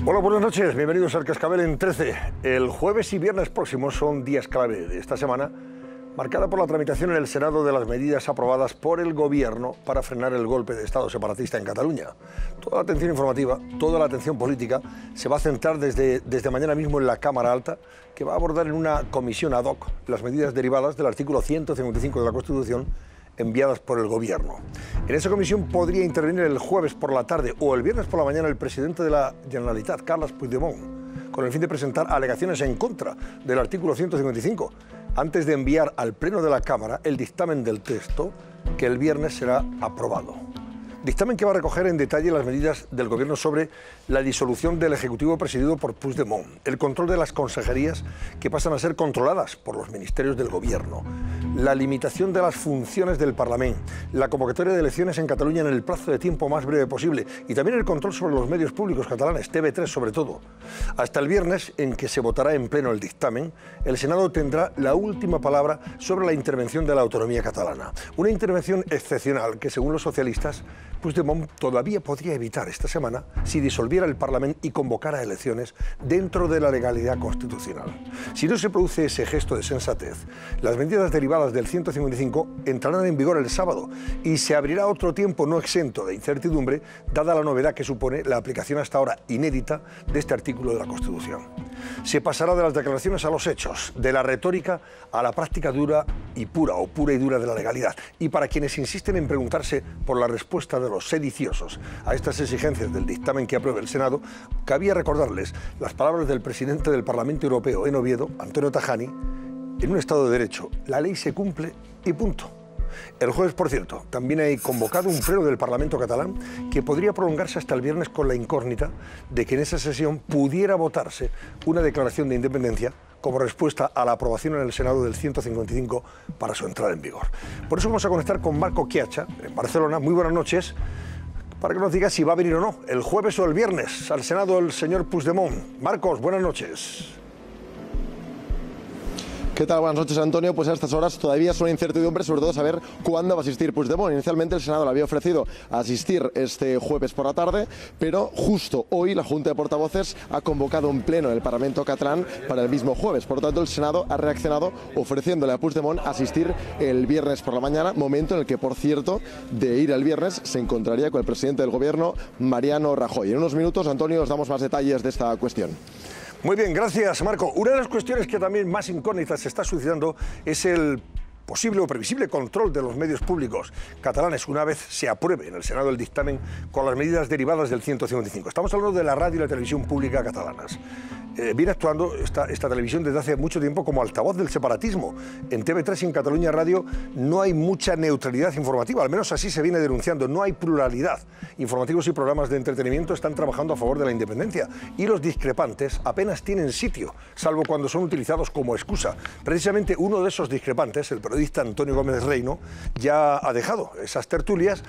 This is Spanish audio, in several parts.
Hola, buenas noches, bienvenidos al Cascabel en 13. El jueves y viernes próximos son días clave de esta semana, marcada por la tramitación en el Senado de las medidas aprobadas por el Gobierno para frenar el golpe de Estado separatista en Cataluña. Toda la atención informativa, toda la atención política se va a centrar desde mañana mismo en la Cámara Alta, que va a abordar en una comisión ad hoc las medidas derivadas del artículo 155 de la Constitución enviadas por el Gobierno. En esa comisión podría intervenir el jueves por la tarde o el viernes por la mañana el presidente de la Generalitat, Carles Puigdemont, con el fin de presentar alegaciones en contra del artículo 155, antes de enviar al Pleno de la Cámara el dictamen del texto que el viernes será aprobado. Dictamen que va a recoger en detalle las medidas del Gobierno sobre la disolución del Ejecutivo presidido por Puigdemont, el control de las consejerías que pasan a ser controladas por los ministerios del Gobierno, la limitación de las funciones del Parlamento, la convocatoria de elecciones en Cataluña en el plazo de tiempo más breve posible y también el control sobre los medios públicos catalanes, TV3 sobre todo. Hasta el viernes, en que se votará en pleno el dictamen, el Senado tendrá la última palabra sobre la intervención de la autonomía catalana. Una intervención excepcional que, según los socialistas, Puigdemont todavía podría evitar esta semana si disolviera el Parlamento y convocara elecciones dentro de la legalidad constitucional. Si no se produce ese gesto de sensatez, las medidas derivadas del 155 entrarán en vigor el sábado y se abrirá otro tiempo no exento de incertidumbre, dada la novedad que supone la aplicación hasta ahora inédita de este artículo de la Constitución. Se pasará de las declaraciones a los hechos, de la retórica a la práctica dura y pura de la legalidad. Y para quienes insisten en preguntarse por la respuesta de los sediciosos a estas exigencias del dictamen que apruebe el Senado, cabía recordarles las palabras del presidente del Parlamento Europeo en Oviedo, Antonio Tajani: en un Estado de Derecho, la ley se cumple y punto. El jueves, por cierto, también hay convocado un pleno del Parlamento catalán que podría prolongarse hasta el viernes con la incógnita de que en esa sesión pudiera votarse una declaración de independencia como respuesta a la aprobación en el Senado del 155 para su entrada en vigor. Por eso vamos a conectar con Marco Chiacha, en Barcelona. Muy buenas noches, para que nos diga si va a venir o no, el jueves o el viernes, al Senado el señor Puigdemont. Marcos, buenas noches. ¿Qué tal? Buenas noches, Antonio. Pues a estas horas todavía es una incertidumbre, sobre todo saber cuándo va a asistir Puigdemont. Inicialmente el Senado le había ofrecido asistir este jueves por la tarde, pero justo hoy la Junta de Portavoces ha convocado un pleno en el Parlamento catalán para el mismo jueves. Por lo tanto, el Senado ha reaccionado ofreciéndole a Puigdemont asistir el viernes por la mañana, momento en el que, por cierto, de ir el viernes se encontraría con el presidente del Gobierno, Mariano Rajoy. En unos minutos, Antonio, os damos más detalles de esta cuestión. Muy bien, gracias, Marco. Una de las cuestiones que también más incógnitas se está suscitando es el posible o previsible control de los medios públicos catalanes una vez se apruebe en el Senado el dictamen con las medidas derivadas del 155. Estamos hablando de la radio y la televisión pública catalanas. Viene actuando esta televisión desde hace mucho tiempo como altavoz del separatismo. En TV3 y en Cataluña Radio no hay mucha neutralidad informativa, al menos así se viene denunciando. No hay pluralidad. Informativos y programas de entretenimiento están trabajando a favor de la independencia y los discrepantes apenas tienen sitio, salvo cuando son utilizados como excusa. Precisamente uno de esos discrepantes, el periodista Antonio Gómez Reino, ya ha dejado esas tertulias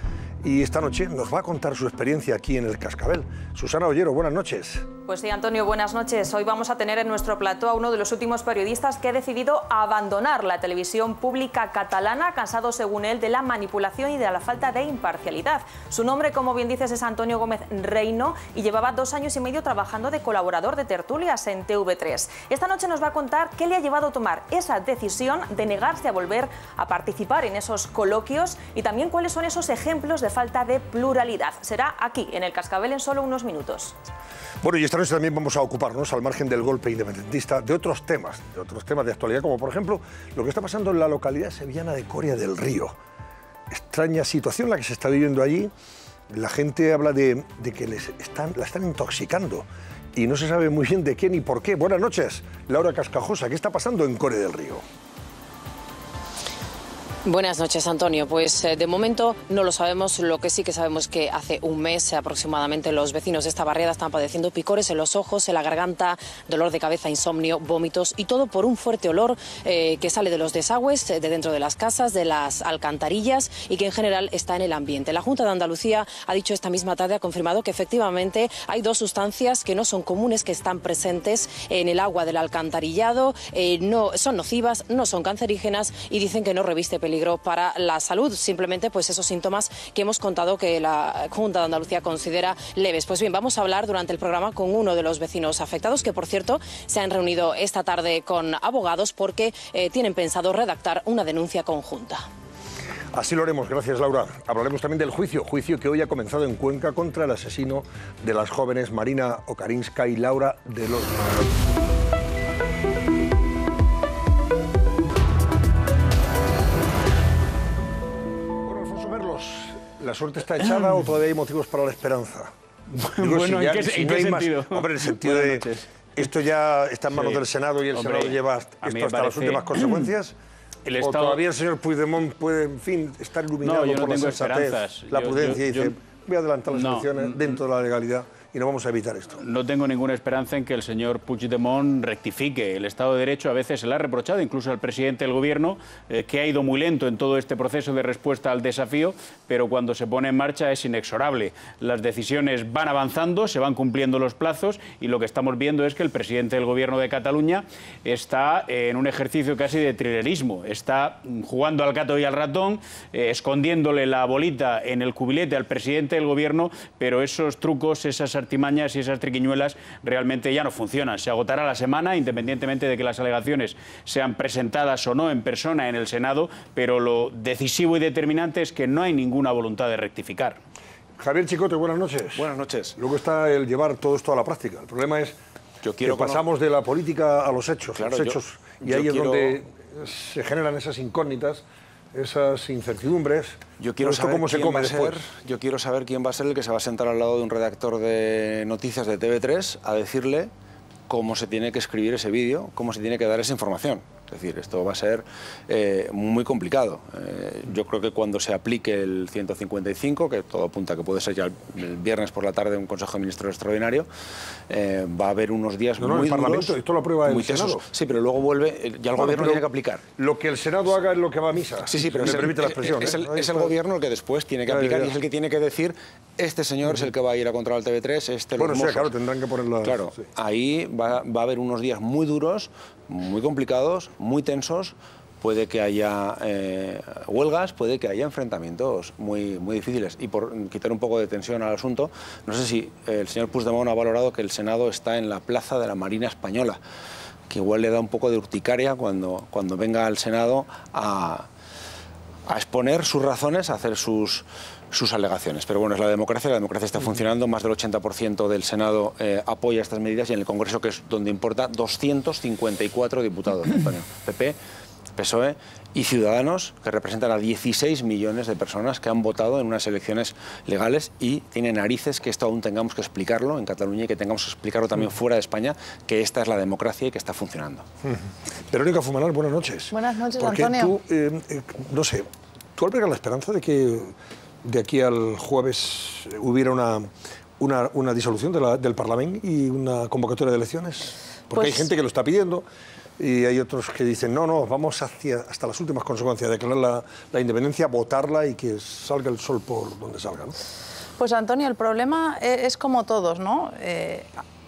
y esta noche nos va a contar su experiencia aquí en el Cascabel. Susana Ollero, buenas noches. Pues sí, Antonio, buenas noches. Hoy vamos a tener en nuestro plató a uno de los últimos periodistas que ha decidido abandonar la televisión pública catalana, cansado, según él, de la manipulación y de la falta de imparcialidad. Su nombre, como bien dices, es Antonio Gómez Reino y llevaba 2 años y medio trabajando de colaborador de tertulias en TV3. Esta noche nos va a contar qué le ha llevado a tomar esa decisión de negarse a volver a participar en esos coloquios y también cuáles son esos ejemplos de falta de pluralidad. Será aquí, en el Cascabel, en solo unos minutos. Bueno, y esta noche también vamos a ocuparnos, al margen del golpe independentista, de otros temas de actualidad, como por ejemplo lo que está pasando en la localidad sevillana de Coria del Río. Extraña situación la que se está viviendo allí. La gente habla de que la están intoxicando y no se sabe muy bien de qué ni por qué. Buenas noches, Laura Cascajosa. ¿Qué está pasando en Coria del Río? Buenas noches, Antonio. Pues de momento no lo sabemos. Lo que sí que sabemos es que hace un mes aproximadamente los vecinos de esta barriada están padeciendo picores en los ojos, en la garganta, dolor de cabeza, insomnio, vómitos y todo por un fuerte olor que sale de los desagües, de dentro de las casas, de las alcantarillas y que en general está en el ambiente. La Junta de Andalucía ha dicho esta misma tarde, ha confirmado que efectivamente hay 2 sustancias que no son comunes, que están presentes en el agua del alcantarillado, no son nocivas, no son cancerígenas y dicen que no reviste peligro peligro para la salud. Simplemente pues esos síntomas que hemos contado que la Junta de Andalucía considera leves. Pues bien, vamos a hablar durante el programa con uno de los vecinos afectados, que por cierto se han reunido esta tarde con abogados porque tienen pensado redactar una denuncia conjunta. Así lo haremos, gracias Laura. Hablaremos también del juicio que hoy ha comenzado en Cuenca contra el asesino de las jóvenes Marina Okarinska y Laura de los... Bueno, Alfonso Merlos, ¿la suerte está echada o todavía hay motivos para la esperanza? Digo, bueno, ¿en qué sentido? Hombre, en el sentido de... Esto ya está en manos del Senado y el Senado lleva esto hasta las últimas consecuencias. ¿O todavía el señor Puigdemont puede, en fin, estar iluminado por la sensatez, la prudencia y dice, voy a adelantar las elecciones dentro de la legalidad y no vamos a evitar esto? No tengo ninguna esperanza en que el señor Puigdemont rectifique. El Estado de Derecho a veces se le ha reprochado, incluso al presidente del Gobierno, que ha ido muy lento en todo este proceso de respuesta al desafío, pero cuando se pone en marcha es inexorable. Las decisiones van avanzando, se van cumpliendo los plazos y lo que estamos viendo es que el presidente del Gobierno de Cataluña está en un ejercicio casi de trilerismo. Está jugando al gato y al ratón, escondiéndole la bolita en el cubilete al presidente del Gobierno, pero esos trucos, esas artimañas y esas triquiñuelas realmente ya no funcionan. Se agotará la semana, independientemente de que las alegaciones sean presentadas o no en persona en el Senado, pero lo decisivo y determinante es que no hay ninguna voluntad de rectificar. Javier Chicote, buenas noches. Buenas noches. Luego está el llevar todo esto a la práctica. El problema es que pasamos de la política a los hechos. Claro, y ahí es donde se generan esas incógnitas, esas incertidumbres. Yo quiero saber cómo se come después. Yo quiero saber quién va a ser el que se va a sentar al lado de un redactor de noticias de TV3 a decirle cómo se tiene que escribir ese vídeo, cómo se tiene que dar esa información. Es decir, esto va a ser muy complicado. Yo creo que cuando se aplique el 155, que todo apunta que puede ser ya el viernes por la tarde un Consejo de Ministros extraordinario, va a haber unos días muy duros. El Parlamento, esto lo aprueba el Senado. Sí, pero luego vuelve, ya el Gobierno tiene que aplicar. Lo que el Senado haga es lo que va a misa. Sí, pero me permite la expresión. Es el Gobierno el que después tiene que aplicar y es el que tiene que decir, este señor es el que va a ir a controlar el TV3, Bueno, sí, claro, tendrán que ponerlo. Claro, sí. Ahí va a haber unos días muy duros, muy complicados, muy tensos. Puede que haya huelgas, puede que haya enfrentamientos muy difíciles. Y por quitar un poco de tensión al asunto, no sé si el señor Puigdemont ha valorado que el Senado está en la plaza de la Marina Española, que igual le da un poco de urticaria cuando venga al Senado a exponer sus razones, a hacer sus alegaciones. Pero bueno, es la democracia está funcionando, más del 80% del Senado apoya estas medidas y en el Congreso, que es donde importa, 254 diputados, Antonio. PP, PSOE y Ciudadanos, que representan a 16 millones de personas que han votado en unas elecciones legales y tiene narices que esto aún tengamos que explicarlo en Cataluña y que tengamos que explicarlo también fuera de España, que esta es la democracia y que está funcionando. Verónica Fumanal, buenas noches. Buenas noches, porque Antonio. Tú, no sé, ¿tú albergas la esperanza de que de aquí al jueves hubiera una disolución del Parlamento y una convocatoria de elecciones? Porque hay gente que lo está pidiendo y hay otros que dicen, no, vamos hasta las últimas consecuencias, declarar la independencia, votarla y que salga el sol por donde salga, ¿no? Pues Antonio, el problema es como todos, ¿no?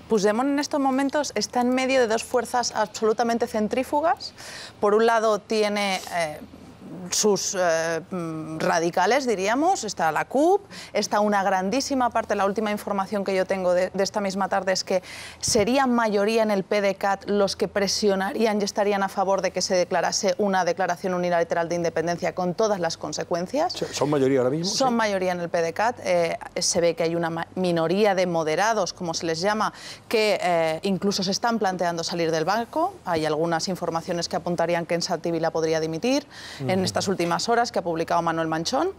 Puigdemont en estos momentos está en medio de dos fuerzas absolutamente centrífugas. Por un lado tiene sus radicales, diríamos, está la CUP, está una grandísima parte, la última información que yo tengo de esta misma tarde es que serían mayoría en el PDeCAT los que presionarían y estarían a favor de que se declarase una declaración unilateral de independencia con todas las consecuencias. ¿Son mayoría ahora mismo? Son mayoría en el PDeCAT. Se ve que hay una minoría de moderados, como se les llama, que incluso se están planteando salir del banco. Hay algunas informaciones que apuntarían que Ensa Vila podría dimitir en estas últimas horas, que ha publicado Manuel Manchón.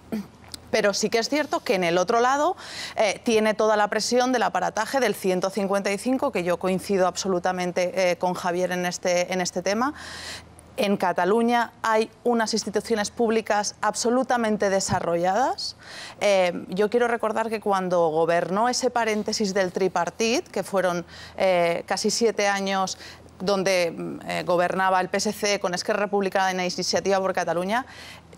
Pero sí que es cierto que en el otro lado tiene toda la presión del aparataje del 155, que yo coincido absolutamente con Javier en este tema. En Cataluña hay unas instituciones públicas absolutamente desarrolladas. Yo quiero recordar que cuando gobernó ese paréntesis del tripartit, que fueron casi 7 años donde gobernaba el PSC con Esquerra Republicana en Iniciativa por Cataluña,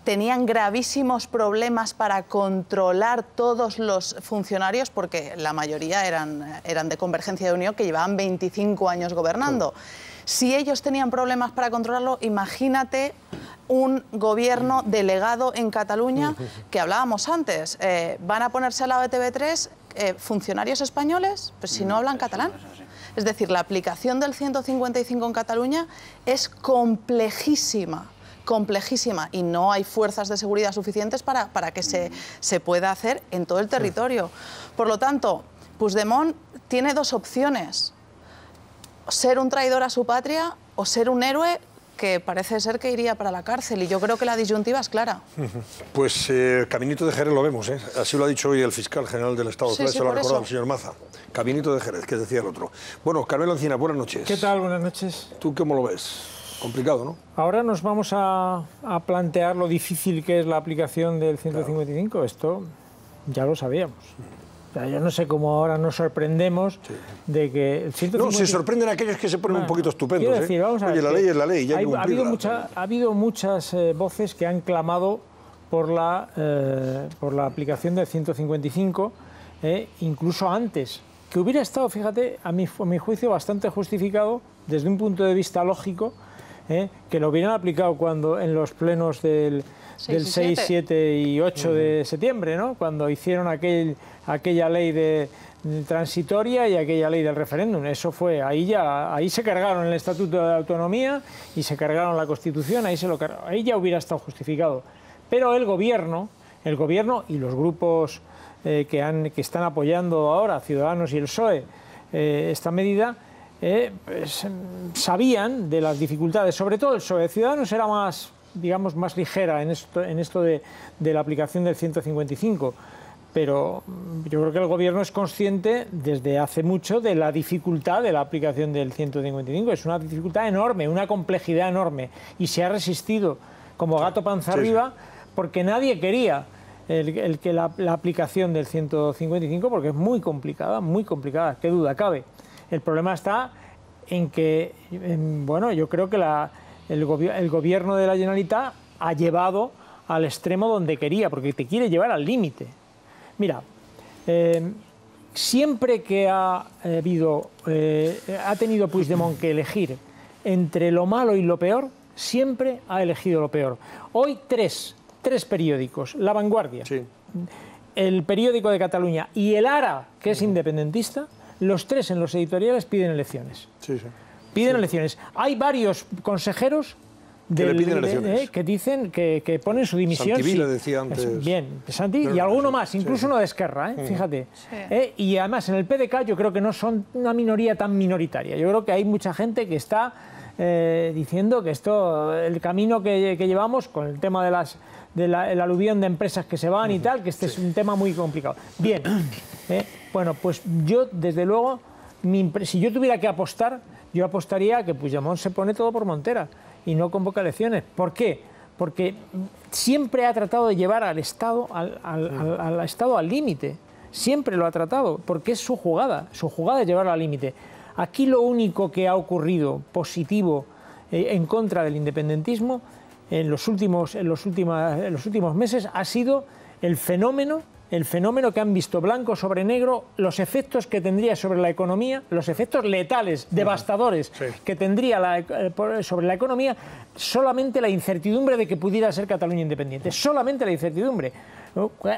tenían gravísimos problemas para controlar todos los funcionarios, porque la mayoría eran de Convergencia de Unión, que llevaban 25 años gobernando. Si ellos tenían problemas para controlarlo, imagínate un gobierno delegado en Cataluña, que hablábamos antes. ¿Van a ponerse al lado de TV3 funcionarios españoles? Pues si no hablan catalán. Es decir, la aplicación del 155 en Cataluña es complejísima, complejísima, y no hay fuerzas de seguridad suficientes para que se pueda hacer en todo el territorio. Por lo tanto, Puigdemont tiene dos opciones: ser un traidor a su patria o ser un héroe que parece ser que iría para la cárcel, y yo creo que la disyuntiva es clara. Pues Caminito de Jerez lo vemos, ¿eh? Así lo ha dicho hoy el fiscal general del Estado, Sí, se lo ha recordado el eso. señor Maza. Caminito de Jerez, que decía el otro. Bueno, Carmelo Encina, buenas noches. ¿Qué tal? Buenas noches. ¿Tú cómo lo ves? Complicado, ¿no? Ahora nos vamos a plantear lo difícil que es la aplicación del 155. Claro. Esto ya lo sabíamos. O sea, yo no sé cómo ahora nos sorprendemos de que el 155... No, se sorprenden aquellos que se ponen un poquito estupendos. Quiero decir, vamos a ver, oye, la ley es la ley, ya hay que cumplirla. Ha habido muchas voces que han clamado por la aplicación del 155, incluso antes, que hubiera estado, fíjate, a mi juicio, bastante justificado desde un punto de vista lógico, que lo hubieran aplicado cuando en los plenos del 6, 7 y 8 de septiembre, ¿no? Cuando hicieron aquella ley transitoria y aquella ley del referéndum. Eso fue, ahí se cargaron el Estatuto de Autonomía y se cargaron la Constitución, ahí ya hubiera estado justificado. Pero el gobierno y los grupos que están apoyando ahora, Ciudadanos y el PSOE, esta medida, pues, sabían de las dificultades. Sobre todo el PSOE. Ciudadanos era más, digamos, más ligera en esto de la aplicación del 155. Pero yo creo que el gobierno es consciente desde hace mucho de la dificultad de la aplicación del 155. Es una dificultad enorme, una complejidad enorme, y se ha resistido como gato panza arriba, porque nadie quería que la aplicación del 155, porque es muy complicada, qué duda cabe. El problema está en que, bueno, yo creo que el gobierno de la Generalitat ha llevado al extremo donde quería, porque te quiere llevar al límite. Mira, siempre que ha tenido Puigdemont que elegir entre lo malo y lo peor, siempre ha elegido lo peor. Hoy tres periódicos, La Vanguardia, sí, el Periódico de Cataluña y el Ara, que es independentista, los tres en los editoriales piden elecciones. Sí, sí. Piden elecciones. Hay varios consejeros que dicen que ponen su dimisión. Santi Vila decía antes. Bien, Santi y alguno más, incluso uno de Esquerra, fíjate. Sí. Y además en el PDeCAT yo creo que no son una minoría tan minoritaria. Yo creo que hay mucha gente que está diciendo que el camino que llevamos con el tema del aluvión de empresas que se van y tal, que este es un tema muy complicado. Bien, bueno, pues yo desde luego, si yo tuviera que apostar, yo apostaría a que Puigdemont se pone todo por montera y no convoca elecciones. ¿Por qué? Porque siempre ha tratado de llevar al Estado al límite. Siempre lo ha tratado, porque es su jugada es llevarlo al límite. Aquí lo único que ha ocurrido positivo en contra del independentismo en los últimos meses ha sido el fenómeno que han visto blanco sobre negro, los efectos que tendría sobre la economía, los efectos letales, devastadores, que tendría sobre la economía, solamente la incertidumbre de que pudiera ser Cataluña independiente. Solamente la incertidumbre.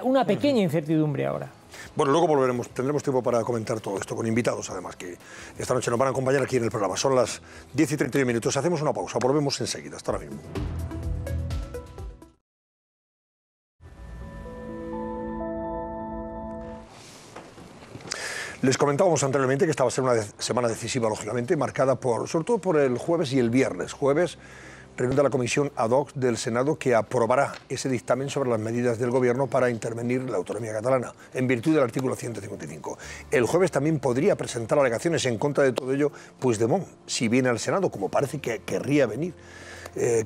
Una pequeña incertidumbre ahora. Bueno, luego tendremos tiempo para comentar todo esto, con invitados además, que esta noche nos van a acompañar aquí en el programa. Son las 10:31. Hacemos una pausa, volvemos enseguida. Hasta ahora mismo. Les comentábamos anteriormente que esta va a ser una semana decisiva, lógicamente, marcada sobre todo por el jueves y el viernes. Jueves, reunión de la comisión ad hoc del Senado que aprobará ese dictamen sobre las medidas del Gobierno para intervenir la autonomía catalana, en virtud del artículo 155. El jueves también podría presentar alegaciones en contra de todo ello Puigdemont, si viene al Senado, como parece que querría venir.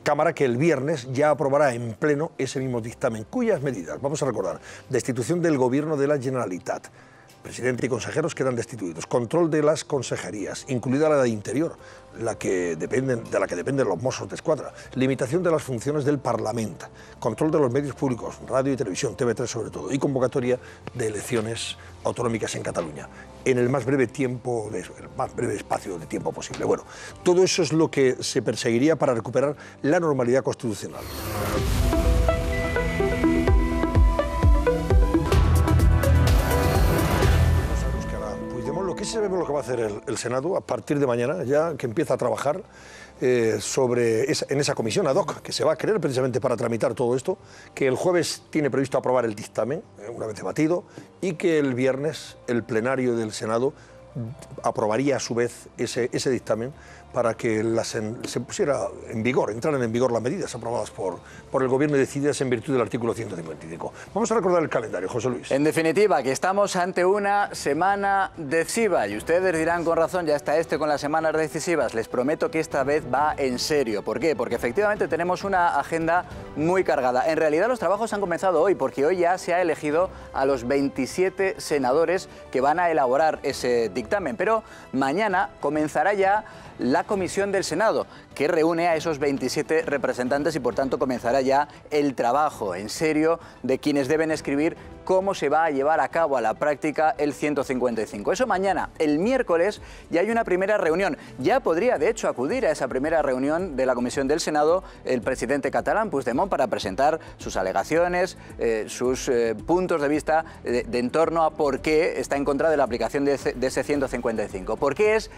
Cámara que el viernes ya aprobará en pleno ese mismo dictamen, cuyas medidas, vamos a recordar, destitución del Gobierno de la Generalitat, Presidente y consejeros quedan destituidos. Control de las consejerías, incluida la de Interior, de la que dependen los Mossos de Escuadra. Limitación de las funciones del Parlamento. Control de los medios públicos, radio y televisión, TV3 sobre todo. Y convocatoria de elecciones autonómicas en Cataluña, en el más breve espacio de tiempo posible. Bueno, todo eso es lo que se perseguiría para recuperar la normalidad constitucional. ¿Qué sabemos lo que va a hacer el Senado a partir de mañana, ya que empieza a trabajar en esa comisión ad hoc que se va a crear precisamente para tramitar todo esto, que el jueves tiene previsto aprobar el dictamen, una vez debatido, y que el viernes el plenario del Senado aprobaría a su vez ese dictamen para que se pusiera en vigor, entraran en vigor las medidas aprobadas por el Gobierno y decididas en virtud del artículo 155. Vamos a recordar el calendario, José Luis. En definitiva, que estamos ante una semana decisiva y ustedes dirán con razón, ya está con las semanas decisivas. Les prometo que esta vez va en serio. ¿Por qué? Porque efectivamente tenemos una agenda muy cargada. En realidad los trabajos han comenzado hoy, porque hoy ya se ha elegido a los 27 senadores que van a elaborar ese dictamen. Pero mañana comenzará ya la comisión del Senado, que reúne a esos 27 representantes y por tanto comenzará ya el trabajo en serio de quienes deben escribir cómo se va a llevar a cabo a la práctica el 155. Eso mañana. El miércoles ya hay una primera reunión. Ya podría de hecho acudir a esa primera reunión de la comisión del Senado el presidente catalán, Puigdemont, para presentar sus alegaciones, sus puntos de vista en torno a por qué está en contra de la aplicación de ese 155. ¿Por qué es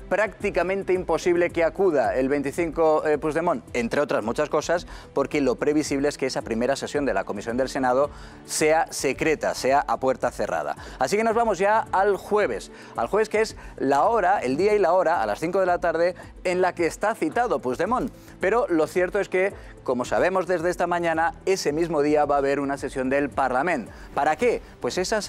prácticamente imposible que acuda el 25 Puigdemont? Entre otras muchas cosas, porque lo previsible es que esa primera sesión de la Comisión del Senado sea secreta, sea a puerta cerrada. Así que nos vamos ya al jueves que es la hora, el día y la hora, a las 5 de la tarde, en la que está citado Puigdemont. Pero lo cierto es que, como sabemos desde esta mañana, ese mismo día va a haber una sesión del Parlamento. ¿Para qué? Pues esa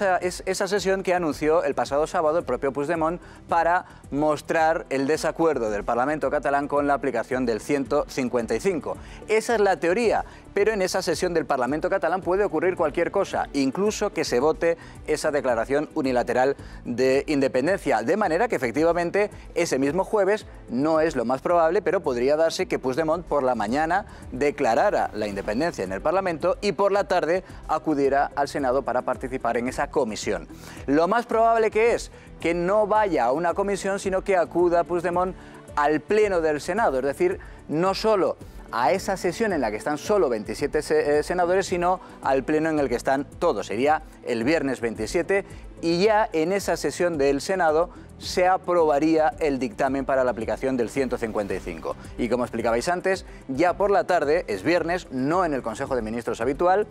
sesión que anunció el pasado sábado el propio Puigdemont para mostrar el desacuerdo del Parlamento catalán con la aplicación del 155. Esa es la teoría, pero en esa sesión del Parlamento catalán puede ocurrir cualquier cosa, incluso que se vote esa declaración unilateral de independencia, de manera que efectivamente ese mismo jueves no es lo más probable, pero podría darse que Puigdemont por la mañana declarara la independencia en el Parlamento y por la tarde acudiera al Senado para participar en esa comisión. Lo más probable que es que no vaya a una comisión, sino que acuda Puigdemont al Pleno del Senado, es decir, no solo a esa sesión en la que están solo 27 senadores, sino al Pleno en el que están todos. Sería el viernes 27 y ya en esa sesión del Senado se aprobaría el dictamen para la aplicación del 155. Y como explicabais antes, ya por la tarde, es viernes, no en el Consejo de Ministros habitual,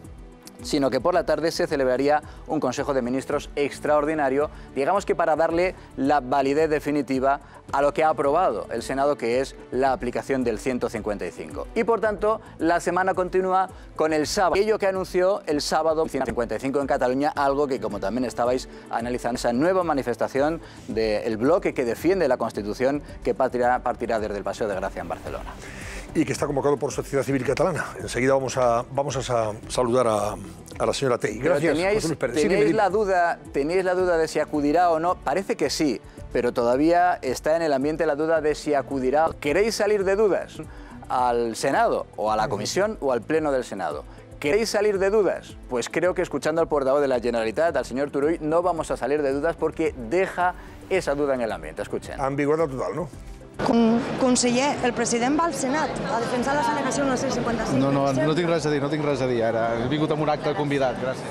sino que por la tarde se celebraría un Consejo de Ministros extraordinario, digamos que para darle la validez definitiva a lo que ha aprobado el Senado, que es la aplicación del 155. Y por tanto, la semana continúa con el sábado, aquello que anunció el sábado 155 en Cataluña, algo que, como también estabais analizando, esa nueva manifestación del bloque que defiende la Constitución, que partirá desde el Paseo de Gracia en Barcelona. Y que está convocado por Sociedad Civil Catalana. Enseguida vamos a saludar a la señora Tey. Gracias. ¿Teníais la duda de si acudirá o no? Parece que sí, pero todavía está en el ambiente la duda de si acudirá. ¿Queréis salir de dudas al Senado o a la Comisión o al Pleno del Senado? ¿Queréis salir de dudas? Pues creo que escuchando al portavoz de la Generalitat, al señor Turull, no vamos a salir de dudas porque deja esa duda en el ambiente. Escuchen. Ambigüedad total, ¿no? Conseller, el president va al Senat a defensar les al·legacions del 155. No tinc res a dir ara. He vingut amb un acte convidat, gràcies.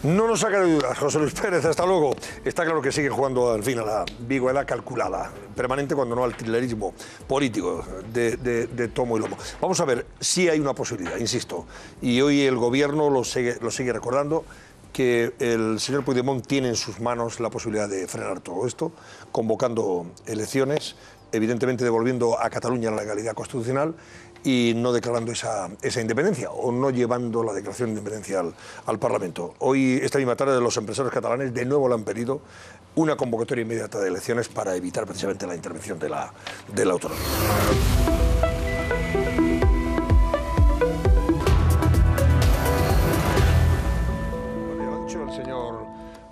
No nos saca de dudas, José Luis Pérez, hasta luego. Está claro que sigue jugando al fin a la ambigüedad calculada, permanente cuando no al trilerismo político de tomo y lomo. Vamos a ver, sí hay una posibilidad, insisto, y hoy el gobierno lo sigue recordando, que el señor Puigdemont tiene en sus manos la posibilidad de frenar todo esto, convocando elecciones, evidentemente devolviendo a Cataluña la legalidad constitucional y no declarando esa independencia o no llevando la declaración de independencia al Parlamento. Hoy, esta misma tarde, los empresarios catalanes de nuevo le han pedido una convocatoria inmediata de elecciones para evitar precisamente la intervención de la autonomía.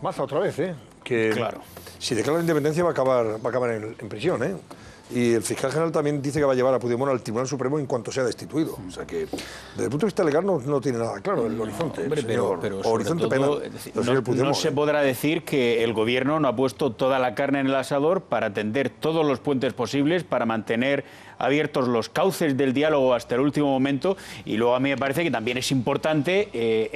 Más amenaza otra vez, que claro, si declara la independencia va a acabar en prisión, Y el fiscal general también dice que va a llevar a Puigdemont al Tribunal Supremo en cuanto sea destituido. O sea que, desde el punto de vista legal, no tiene nada claro el horizonte. Hombre, pero horizonte todo, penal. No se podrá decir que el Gobierno no ha puesto toda la carne en el asador para tender todos los puentes posibles, para mantener abiertos los cauces del diálogo hasta el último momento. Y luego a mí me parece que también es importante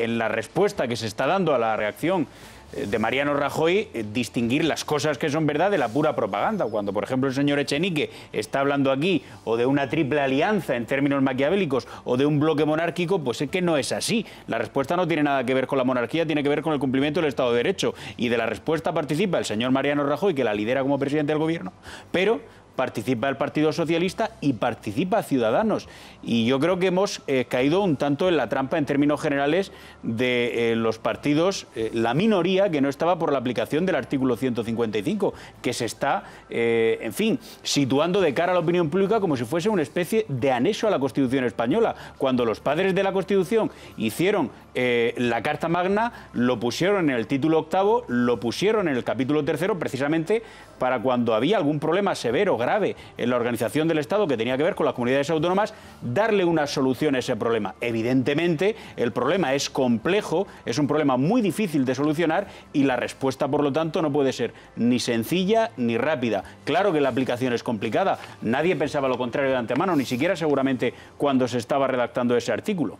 en la respuesta que se está dando a la reacción de Mariano Rajoy, distinguir las cosas que son verdad de la pura propaganda. Cuando, por ejemplo, el señor Echenique está hablando aquí o de una triple alianza en términos maquiavélicos o de un bloque monárquico, pues es que no es así. La respuesta no tiene nada que ver con la monarquía, tiene que ver con el cumplimiento del Estado de Derecho. Y de la respuesta participa el señor Mariano Rajoy, que la lidera como presidente del Gobierno, pero participa el Partido Socialista y participa Ciudadanos. Y yo creo que hemos caído un tanto en la trampa en términos generales de los partidos, la minoría que no estaba por la aplicación del artículo 155, que se está, en fin, situando de cara a la opinión pública como si fuese una especie de anexo a la Constitución española. Cuando los padres de la Constitución hicieron la Carta Magna, lo pusieron en el título 8º, lo pusieron en el capítulo 3º, precisamente para cuando había algún problema severo, grave, en la organización del Estado que tenía que ver con las comunidades autónomas, darle una solución a ese problema. Evidentemente, el problema es complejo, es un problema muy difícil de solucionar y la respuesta, por lo tanto, no puede ser ni sencilla ni rápida. Claro que la aplicación es complicada, nadie pensaba lo contrario de antemano, ni siquiera seguramente cuando se estaba redactando ese artículo.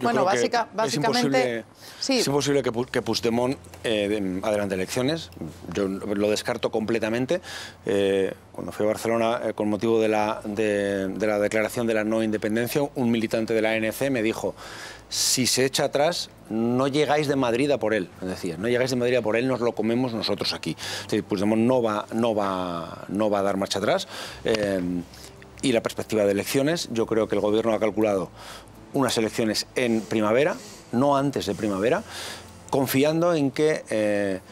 Bueno, básicamente... Es imposible que Puigdemont adelante elecciones. Yo lo descarto completamente. Cuando fui a Barcelona con motivo de la declaración de la no independencia, un militante de la ANC me dijo: si se echa atrás, no llegáis de Madrid a por él. Es decir, no llegáis de Madrid a por él, nos lo comemos nosotros aquí. Es decir, Puigdemont no va a dar marcha atrás. Y la perspectiva de elecciones, yo creo que el Gobierno ha calculado unas elecciones en primavera, no antes de primavera, confiando en que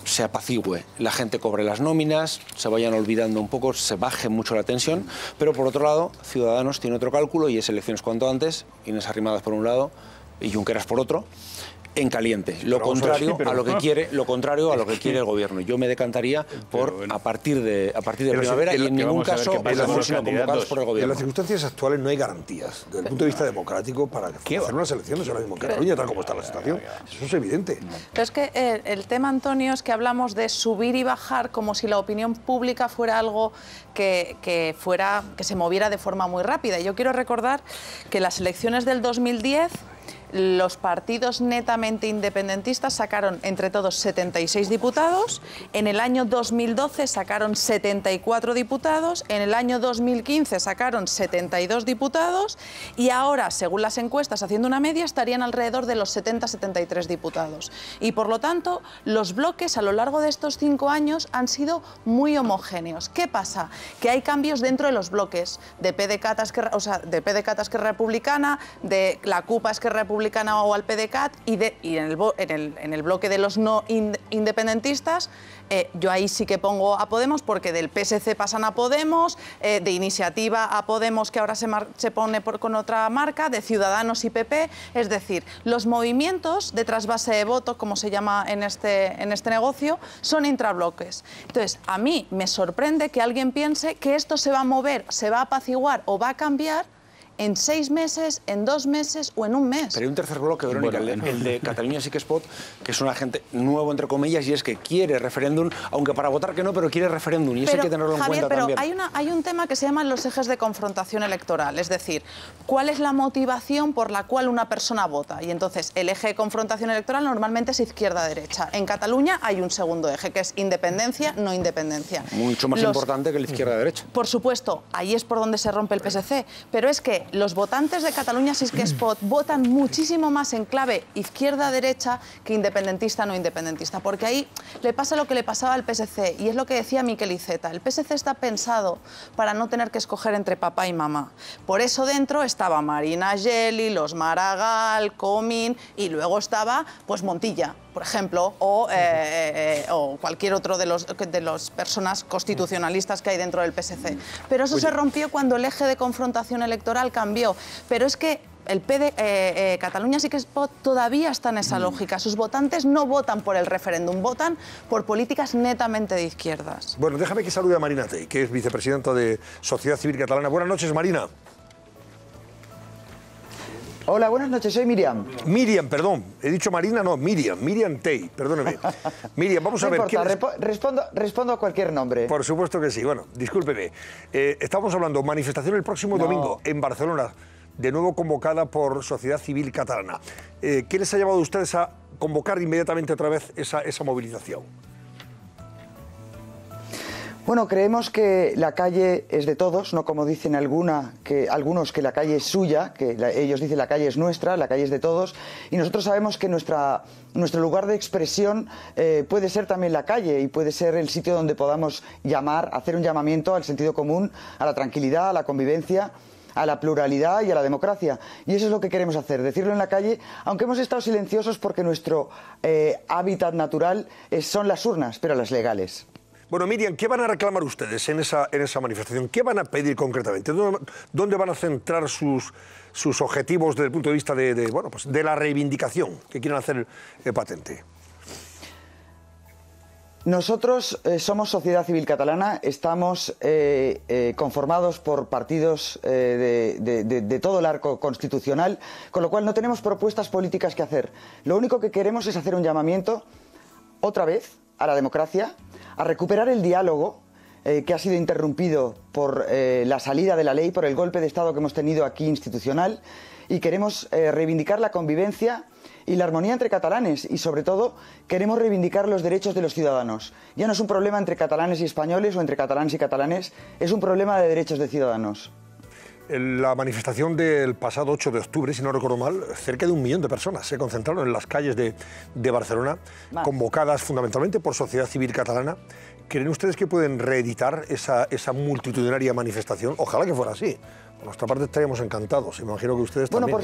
se apacigüe, la gente cobre las nóminas, se vayan olvidando un poco, se baje mucho la tensión, pero por otro lado, Ciudadanos tiene otro cálculo y es elecciones cuanto antes, Inés Arrimadas por un lado y Junqueras por otro, en caliente, lo contrario a lo que quiere el Gobierno. Yo me decantaría por a partir de primavera y en ningún caso sino convocados por el Gobierno. En las circunstancias actuales no hay garantías desde el punto de vista democrático para hacer unas elecciones ahora mismo en Cataluña, tal como está la situación. Eso es evidente. Pero es que el tema, Antonio, es que hablamos de subir y bajar como si la opinión pública fuera algo que se moviera de forma muy rápida. Y yo quiero recordar que las elecciones del 2010 los partidos netamente independentistas sacaron entre todos 76 diputados, en el año 2012 sacaron 74 diputados, en el año 2015 sacaron 72 diputados y ahora, según las encuestas, haciendo una media, estarían alrededor de los 70-73 diputados. Y por lo tanto, los bloques a lo largo de estos 5 años han sido muy homogéneos. ¿Qué pasa? Que hay cambios dentro de los bloques, de PDeCAT a Esquerra Republicana, de la CUP a Esquerra Republicana o al PDeCAT y en el bloque de los no independentistas, yo ahí sí que pongo a Podemos porque del PSC pasan a Podemos, de Iniciativa a Podemos que ahora se pone con otra marca, de Ciudadanos y PP, es decir, los movimientos de trasvase de voto, como se llama en este negocio, son intrabloques. Entonces, a mí me sorprende que alguien piense que esto se va a mover, se va a apaciguar o va a cambiar en 6 meses, en 2 meses o en 1 mes. Pero hay un tercer bloque, Verónica, el de Catalunya Sí que es Pot, que es un agente nuevo, entre comillas, y es que quiere referéndum, aunque para votar que no, pero quiere referéndum, y eso hay que tenerlo en cuenta también. Hay un tema que se llama los ejes de confrontación electoral, es decir, cuál es la motivación por la cual una persona vota. Y entonces, el eje de confrontación electoral normalmente es izquierda-derecha. En Cataluña hay un segundo eje, que es independencia, no independencia. Mucho más importante que la izquierda-derecha. Por supuesto, ahí es por donde se rompe el PSC, pero es que los votantes de Catalunya Sí que es Pot votan muchísimo más en clave izquierda-derecha que independentista no independentista, porque ahí le pasa lo que le pasaba al PSC, y es lo que decía Miquel Iceta. El PSC está pensado para no tener que escoger entre papá y mamá. Por eso dentro estaba Marina Geli, los Maragall, Comín, y luego estaba pues Montilla. por ejemplo, o cualquier otro de las personas constitucionalistas que hay dentro del PSC. Pero eso se rompió cuando el eje de confrontación electoral cambió. Pero es que el Catalunya sí que todavía está en esa lógica. Sus votantes no votan por el referéndum, votan por políticas netamente de izquierdas. Bueno, déjame que salude a Marina Tey, que es vicepresidenta de Sociedad Civil Catalana. Buenas noches, Marina. Hola, buenas noches, soy Miriam. Miriam, perdón, he dicho Marina, no, Miriam Tey, perdóneme. Miriam, vamos a ver... No importa, respondo a cualquier nombre. Por supuesto que sí, bueno, discúlpeme. Estamos hablando, manifestación el próximo domingo en Barcelona, de nuevo convocada por Sociedad Civil Catalana. ¿Qué les ha llevado a ustedes a convocar inmediatamente otra vez esa movilización? Bueno, creemos que la calle es de todos, no como dicen algunos que la calle es suya, que ellos dicen la calle es nuestra, la calle es de todos, y nosotros sabemos que nuestro lugar de expresión puede ser también la calle y puede ser el sitio donde podamos hacer un llamamiento al sentido común, a la tranquilidad, a la convivencia, a la pluralidad y a la democracia. Y eso es lo que queremos hacer, decirlo en la calle, aunque hemos estado silenciosos porque nuestro hábitat natural son las urnas, pero las legales. Bueno, Miriam, ¿qué van a reclamar ustedes en esa manifestación? ¿Qué van a pedir concretamente? ¿Dónde van a centrar sus objetivos desde el punto de vista de la reivindicación que quieren hacer patente? Nosotros somos Sociedad Civil Catalana, estamos conformados por partidos de todo el arco constitucional, con lo cual no tenemos propuestas políticas que hacer. Lo único que queremos es hacer un llamamiento, otra vez, a la democracia, a recuperar el diálogo que ha sido interrumpido por la salida de la ley, por el golpe de Estado que hemos tenido aquí institucional, y queremos reivindicar la convivencia y la armonía entre catalanes, y sobre todo queremos reivindicar los derechos de los ciudadanos. Ya no es un problema entre catalanes y españoles o entre catalanes y catalanes, es un problema de derechos de ciudadanos. La manifestación del pasado 8 de octubre, si no recuerdo mal, cerca de 1 millón de personas se concentraron en las calles de Barcelona, convocadas fundamentalmente por Sociedad Civil Catalana. ¿Creen ustedes que pueden reeditar esa multitudinaria manifestación? Ojalá que fuera así. Por nuestra parte estaríamos encantados. Imagino que ustedes también.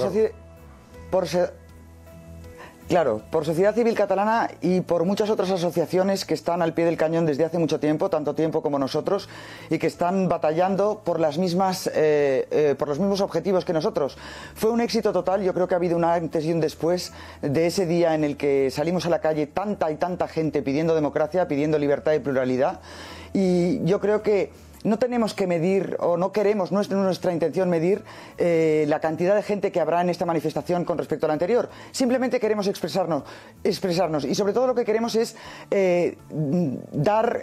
Claro, por Sociedad Civil Catalana y por muchas otras asociaciones que están al pie del cañón desde hace mucho tiempo, tanto tiempo como nosotros, y que están batallando por los mismos objetivos que nosotros. Fue un éxito total, yo creo que ha habido un antes y un después de ese día en el que salimos a la calle tanta y tanta gente pidiendo democracia, pidiendo libertad y pluralidad, y yo creo que no tenemos que medir, o no queremos, no es nuestra intención medir la cantidad de gente que habrá en esta manifestación con respecto a la anterior. Simplemente queremos expresarnos y sobre todo lo que queremos es dar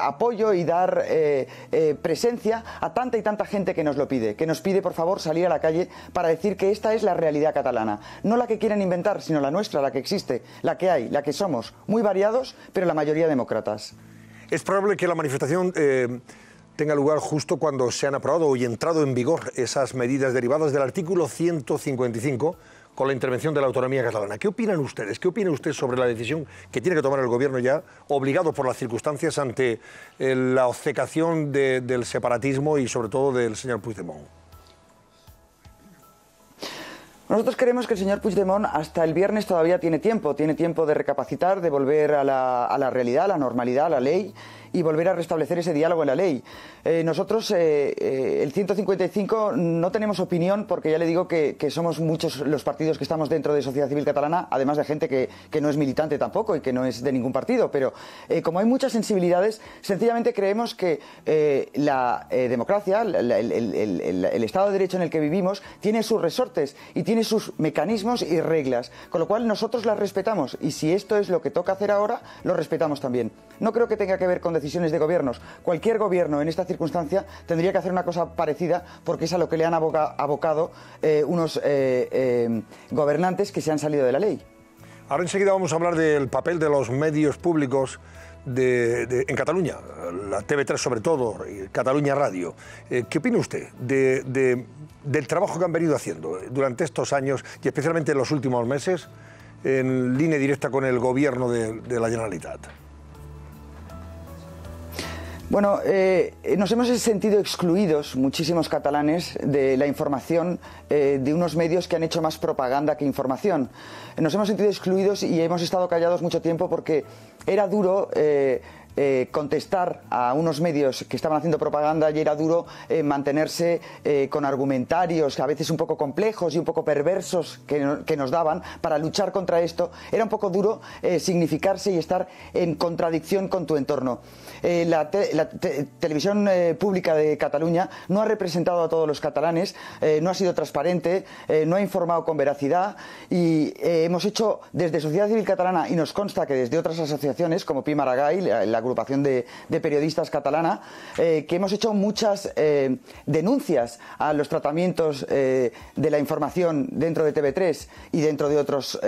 apoyo y dar presencia a tanta y tanta gente que nos lo pide, que nos pide por favor salir a la calle para decir que esta es la realidad catalana. No la que quieren inventar, sino la nuestra, la que existe, la que hay, la que somos. Muy variados, pero la mayoría demócratas. Es probable que la manifestación tenga lugar justo cuando se han aprobado y entrado en vigor esas medidas derivadas del artículo 155 con la intervención de la autonomía catalana. ¿Qué opinan ustedes? ¿Qué opina usted sobre la decisión que tiene que tomar el gobierno ya, obligado por las circunstancias ante la obcecación del separatismo y sobre todo del señor Puigdemont? Nosotros creemos que el señor Puigdemont hasta el viernes todavía tiene tiempo de recapacitar, de volver a la realidad, a la normalidad, a la ley, y volver a restablecer ese diálogo en la ley. Nosotros, el 155, no tenemos opinión porque ya le digo que somos muchos los partidos que estamos dentro de Sociedad Civil Catalana, además de gente que no es militante tampoco y que no es de ningún partido, pero como hay muchas sensibilidades, sencillamente creemos que la democracia, el Estado de Derecho en el que vivimos, tiene sus resortes y tiene sus mecanismos y reglas, con lo cual nosotros las respetamos, y si esto es lo que toca hacer ahora, lo respetamos también. No creo que tenga que ver con decisiones de gobiernos. Cualquier gobierno en esta circunstancia tendría que hacer una cosa parecida, porque es a lo que le han abocado unos gobernantes que se han salido de la ley. Ahora enseguida vamos a hablar del papel de los medios públicos en Cataluña, la TV3 sobre todo, y Catalunya Radio. ¿Qué opina usted del trabajo que han venido haciendo durante estos años y especialmente en los últimos meses en línea directa con el gobierno de la Generalitat? Bueno, nos hemos sentido excluidos, muchísimos catalanes, de la información de unos medios que han hecho más propaganda que información. Nos hemos sentido excluidos y hemos estado callados mucho tiempo porque era duro contestar a unos medios que estaban haciendo propaganda y era duro mantenerse con argumentarios a veces un poco complejos y un poco perversos que nos daban para luchar contra esto. Era un poco duro significarse y estar en contradicción con tu entorno. La televisión pública de Cataluña no ha representado a todos los catalanes, no ha sido transparente, no ha informado con veracidad y hemos hecho desde Sociedad Civil Catalana, y nos consta que desde otras asociaciones como Pi Maragall, la agrupación de periodistas catalana, que hemos hecho muchas denuncias a los tratamientos de la información dentro de TV3 y dentro de otros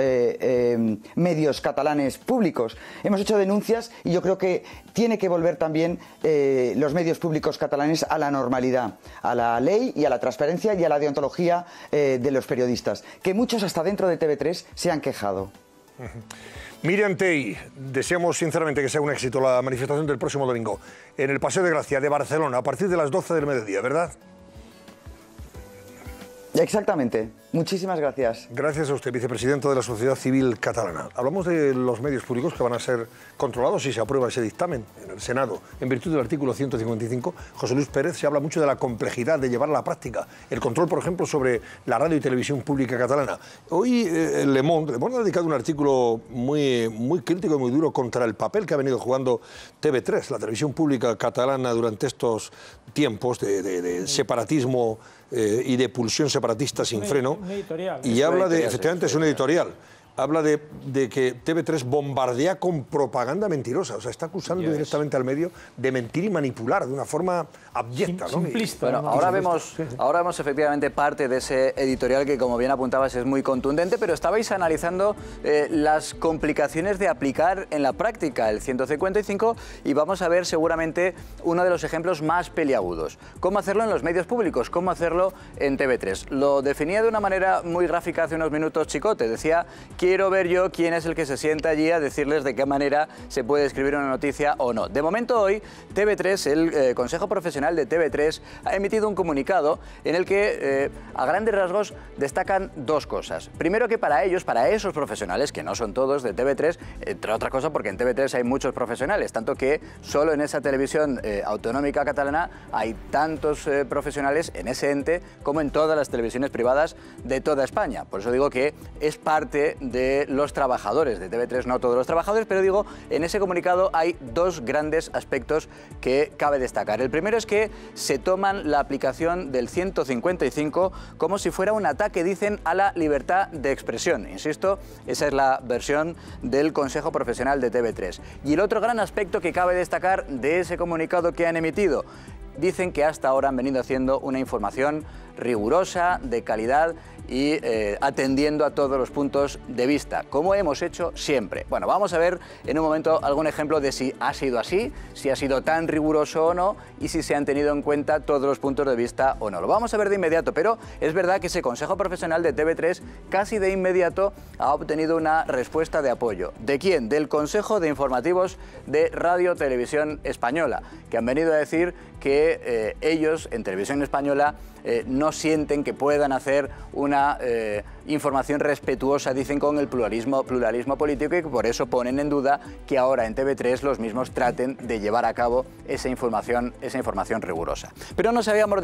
medios catalanes públicos. Hemos hecho denuncias y yo creo que tiene que volver también los medios públicos catalanes a la normalidad, a la ley y a la transparencia y a la deontología de los periodistas, que muchos hasta dentro de TV3 se han quejado. Míriam Tey, deseamos sinceramente que sea un éxito la manifestación del próximo domingo en el Paseo de Gracia de Barcelona a partir de las 12 del mediodía, ¿verdad? Exactamente. Muchísimas gracias. Gracias a usted, vicepresidente de la Sociedad Civil Catalana. Hablamos de los medios públicos que van a ser controlados si se aprueba ese dictamen en el Senado. En virtud del artículo 155, José Luis Pérez, se habla mucho de la complejidad de llevar a la práctica el control, por ejemplo, sobre la radio y televisión pública catalana. Hoy Le Monde ha dedicado un artículo muy crítico y muy duro contra el papel que ha venido jugando TV3, la televisión pública catalana, durante estos tiempos de separatismo y de pulsión separatista sin freno. Y habla de, efectivamente es un editorial, habla de que TV3 bombardea con propaganda mentirosa, o sea, está acusando directamente al medio de mentir y manipular de una forma abyecta, ¿no? Simplista. Bueno, ahora vemos efectivamente parte de ese editorial que, como bien apuntabas, es muy contundente, pero estabais analizando las complicaciones de aplicar en la práctica el 155 y vamos a ver seguramente uno de los ejemplos más peliagudos. Cómo hacerlo en los medios públicos, cómo hacerlo en TV3. Lo definía de una manera muy gráfica hace unos minutos Chicote, decía: quiero ver yo quién es el que se sienta allí a decirles de qué manera se puede escribir una noticia o no. De momento hoy, TV3, el Consejo Profesional de TV3, ha emitido un comunicado en el que, a grandes rasgos, destacan dos cosas. Primero, que para ellos, para esos profesionales, que no son todos de TV3, entre otras cosas porque en TV3 hay muchos profesionales, tanto que solo en esa televisión autonómica catalana hay tantos profesionales en ese ente como en todas las televisiones privadas de toda España. Por eso digo que es parte de los trabajadores de TV3, no todos los trabajadores, pero digo, en ese comunicado hay dos grandes aspectos que cabe destacar. El primero es que se toman la aplicación del 155 como si fuera un ataque, dicen, a la libertad de expresión. Insisto, esa es la versión del Consejo Profesional de TV3. Y el otro gran aspecto que cabe destacar de ese comunicado que han emitido: dicen que hasta ahora han venido haciendo una información rigurosa, de calidad y atendiendo a todos los puntos de vista, como hemos hecho siempre. Bueno, vamos a ver en un momento algún ejemplo de si ha sido así, si ha sido tan riguroso o no y si se han tenido en cuenta todos los puntos de vista o no. Lo vamos a ver de inmediato, pero es verdad que ese Consejo Profesional de TV3 casi de inmediato ha obtenido una respuesta de apoyo. ¿De quién? Del Consejo de Informativos de Radio Televisión Española, que han venido a decir que ellos en Televisión Española no sienten que puedan hacer una información respetuosa, dicen, con el pluralismo político, y que por eso ponen en duda que ahora en TV3 los mismos traten de llevar a cabo esa información rigurosa. Pero nos habíamos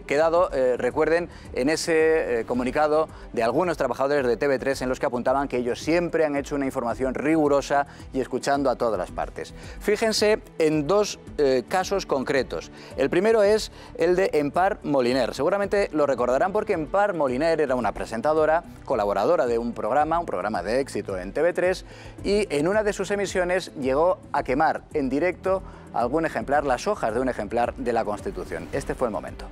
quedado, recuerden, en ese comunicado de algunos trabajadores de TV3 en los que apuntaban que ellos siempre han hecho una información rigurosa y escuchando a todas las partes. Fíjense en dos casos concretos. El primero es el de Empar Moliner. Seguramente lo recordarán porque Empar Moliner era una presentadora, colaboradora de un programa de éxito en TV3, y en una de sus emisiones llegó a quemar en directo algún ejemplar, las hojas de un ejemplar de la Constitución. Este fue el momento.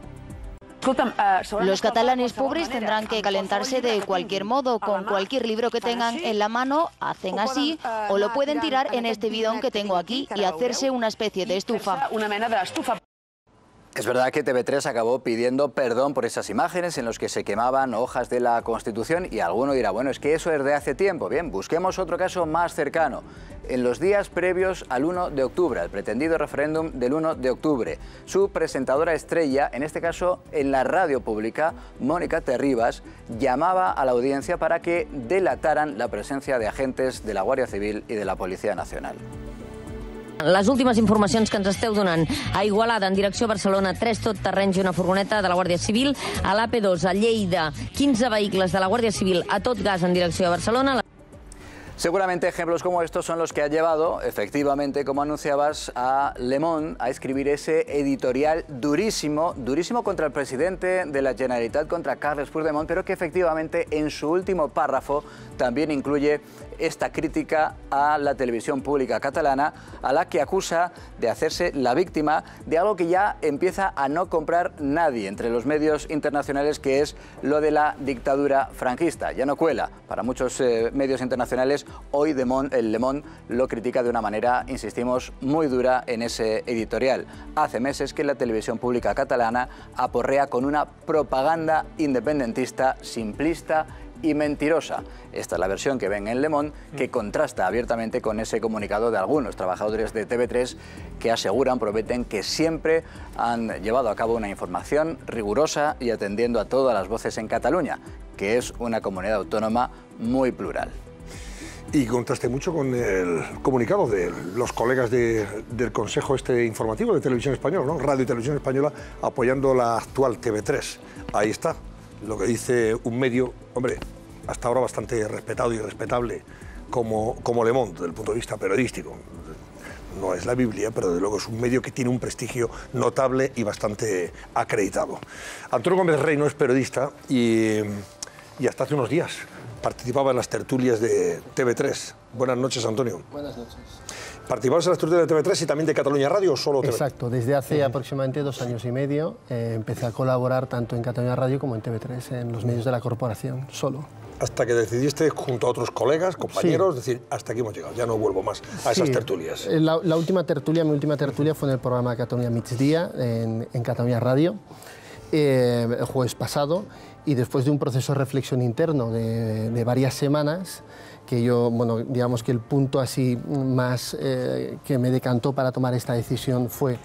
Los catalanes pobres tendrán que calentarse de cualquier modo, con cualquier libro que tengan en la mano, hacen así, o lo pueden tirar en este bidón que tengo aquí y hacerse una especie de estufa. Es verdad que TV3 acabó pidiendo perdón por esas imágenes en las que se quemaban hojas de la Constitución y alguno dirá, bueno, es que eso es de hace tiempo. Bien, busquemos otro caso más cercano. En los días previos al 1 de octubre, al pretendido referéndum del 1 de octubre, su presentadora estrella, en este caso en la radio pública, Mónica Terribas, llamaba a la audiencia para que delataran la presencia de agentes de la Guardia Civil y de la Policía Nacional. Les últimes informacions que ens esteu donant. A Igualada, en direcció a Barcelona, 3 totterrenys i una furgoneta de la Guàrdia Civil. A l'AP2, a Lleida, 15 vehicles de la Guàrdia Civil a tot gas en direcció a Barcelona. Seguramente ejemplos como estos son los que ha llevado, efectivamente, como anunciabas, a Le Monde a escribir ese editorial durísimo contra el presidente de la Generalitat, contra Carles Puigdemont, pero que efectivamente en su último párrafo también incluye esta crítica a la televisión pública catalana, a la que acusa de hacerse la víctima de algo que ya empieza a no comprar nadie entre los medios internacionales, que es lo de la dictadura franquista. Ya no cuela para muchos medios internacionales. Hoy el Le Monde lo critica de una manera, insistimos, muy dura en ese editorial. Hace meses que la televisión pública catalana aporrea con una propaganda independentista, simplista y mentirosa. Esta es la versión que ven en Le Monde, que contrasta abiertamente con ese comunicado de algunos trabajadores de TV3 que aseguran, prometen que siempre han llevado a cabo una información rigurosa y atendiendo a todas las voces en Cataluña, que es una comunidad autónoma muy plural. Y contraste mucho con el comunicado de los colegas del Consejo Informativo de Televisión Española, ¿no? Radio y Televisión Española, apoyando la actual TV3. Ahí está lo que dice un medio, hombre, hasta ahora bastante respetado y respetable como Le Monde, desde el punto de vista periodístico. No es la Biblia, pero desde luego es un medio que tiene un prestigio notable y bastante acreditado. Antonio Gómez Rey no es periodista y hasta hace unos días participaba en las tertulias de TV3. Buenas noches, Antonio. Buenas noches. ¿Participabas en las tertulias de TV3 y también de Cataluña Radio o solo TV3? Exacto, desde hace aproximadamente 2 años y medio empecé a colaborar tanto en Cataluña Radio como en TV3, en los medios de la corporación, solo. Hasta que decidiste, junto a otros colegas, compañeros, decir, hasta aquí hemos llegado, ya no vuelvo más a esas tertulias. La última tertulia, mi última tertulia fue en el programa Catalunya Migdia, en Catalunya Radio, el jueves pasado, y después de un proceso de reflexión interno de varias semanas, que yo, bueno, digamos que el punto así más que me decantó para tomar esta decisión fue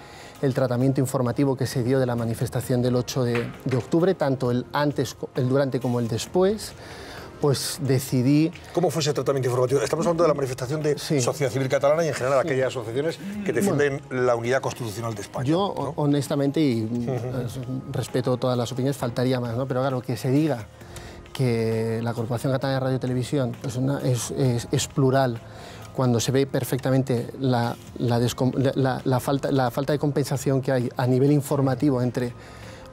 el tratamiento informativo que se dio de la manifestación del 8 de octubre, tanto el antes, el durante como el después. Pues decidí... ¿Cómo fue ese tratamiento informativo? Estamos hablando de la manifestación de Sociedad Civil Catalana y en general aquellas asociaciones que defienden la unidad constitucional de España. Yo, ¿no? honestamente, y respeto todas las opiniones, faltaría más, ¿no? Pero claro, que se diga que la Corporación Catalana de Radio y Televisión es plural, cuando se ve perfectamente la falta de compensación que hay a nivel informativo entre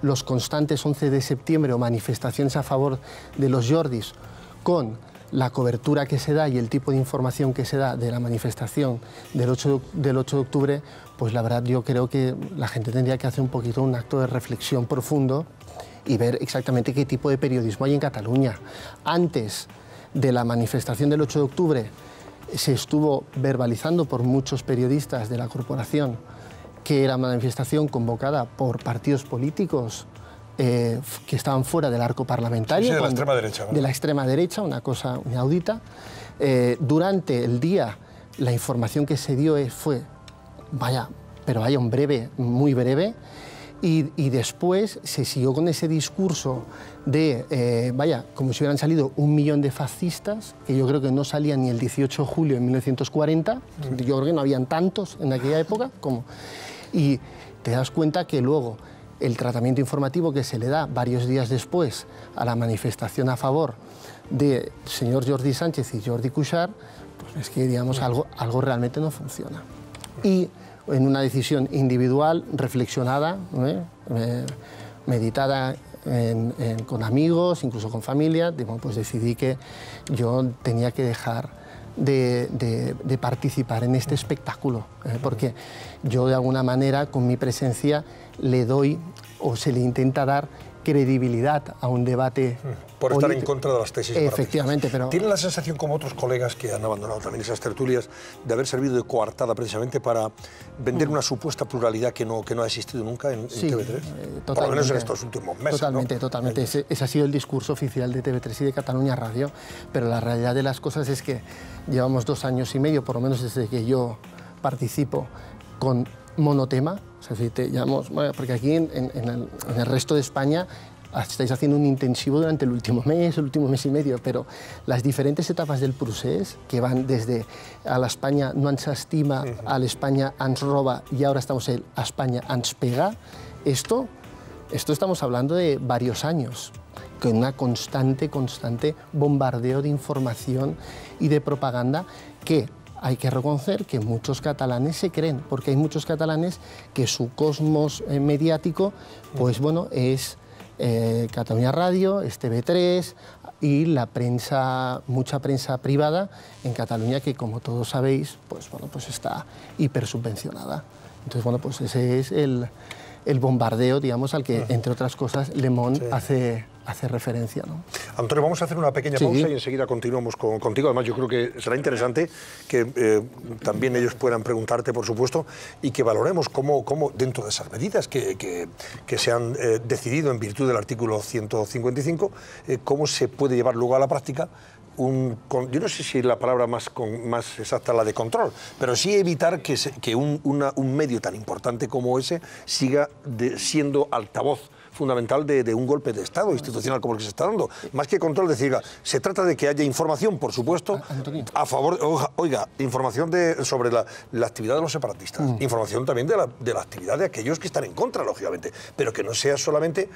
los constantes 11 de septiembre o manifestaciones a favor de los Jordis, con la cobertura que se da y el tipo de información que se da de la manifestación del 8 de octubre, pues la verdad yo creo que la gente tendría que hacer un poquito un acto de reflexión profundo y ver exactamente qué tipo de periodismo hay en Cataluña. Antes de la manifestación del 8 de octubre se estuvo verbalizando por muchos periodistas de la corporación que era una manifestación convocada por partidos políticos que estaban fuera del arco parlamentario. Sí, de la extrema derecha. ¿No? De la extrema derecha, una cosa inaudita. Durante el día, la información que se dio fue, muy breve, y después se siguió con ese discurso de, como si hubieran salido 1 millón de fascistas, que yo creo que no salían ni el 18 de julio de 1940, yo creo que no habían tantos en aquella época, y te das cuenta que luego el tratamiento informativo que se le da varios días después a la manifestación a favor del señor Jordi Sánchez y Jordi Cuixart, pues es que, digamos, algo realmente no funciona. Y en una decisión individual, reflexionada, meditada con amigos, incluso con familia, pues decidí que yo tenía que dejar de participar en este espectáculo, porque yo de alguna manera con mi presencia le doy o se le intenta dar credibilidad a un debate. Por estar en contra de las tesis. Efectivamente, pero... ¿Tiene la sensación, como otros colegas que han abandonado también esas tertulias, de haber servido de coartada precisamente para vender una supuesta pluralidad que no ha existido nunca en TV3? Por lo menos en estos últimos meses. Totalmente, ¿no? Totalmente. Ese ha sido el discurso oficial de TV3 y de Catalunya Radio, pero la realidad de las cosas es que llevamos 2 años y medio, por lo menos desde que yo participo, con monotema, o sea, si te llamamos, porque aquí en el resto de España estáis haciendo un intensivo durante el último mes y medio, pero las diferentes etapas del procés, que van desde a la España no ens estima, a la España ens roba y ahora estamos en a España ens pega, esto estamos hablando de varios años, con una constante bombardeo de información y de propaganda que hay que reconocer que muchos catalanes se creen, porque hay muchos catalanes que su cosmos mediático, pues bueno, es Catalunya Radio, es TV3 y la prensa, mucha prensa privada en Cataluña que, como todos sabéis, pues bueno, pues está hipersubvencionada. Entonces, bueno, pues ese es el bombardeo, digamos, al que, entre otras cosas, Le Monde hace referencia, ¿no? Antonio, vamos a hacer una pequeña pausa y enseguida continuamos contigo. Además, yo creo que será interesante que también ellos puedan preguntarte, por supuesto, y que valoremos cómo dentro de esas medidas que se han decidido en virtud del artículo 155, cómo se puede llevar luego a la práctica yo no sé si la palabra más exacta es la de control, pero sí evitar que un medio tan importante como ese siga siendo altavoz fundamental de un golpe de Estado institucional como el que se está dando. Más que control, decir, se trata de que haya información, por supuesto, a favor, información sobre la actividad de los separatistas, información también de la actividad de aquellos que están en contra, lógicamente, pero que no sea solamente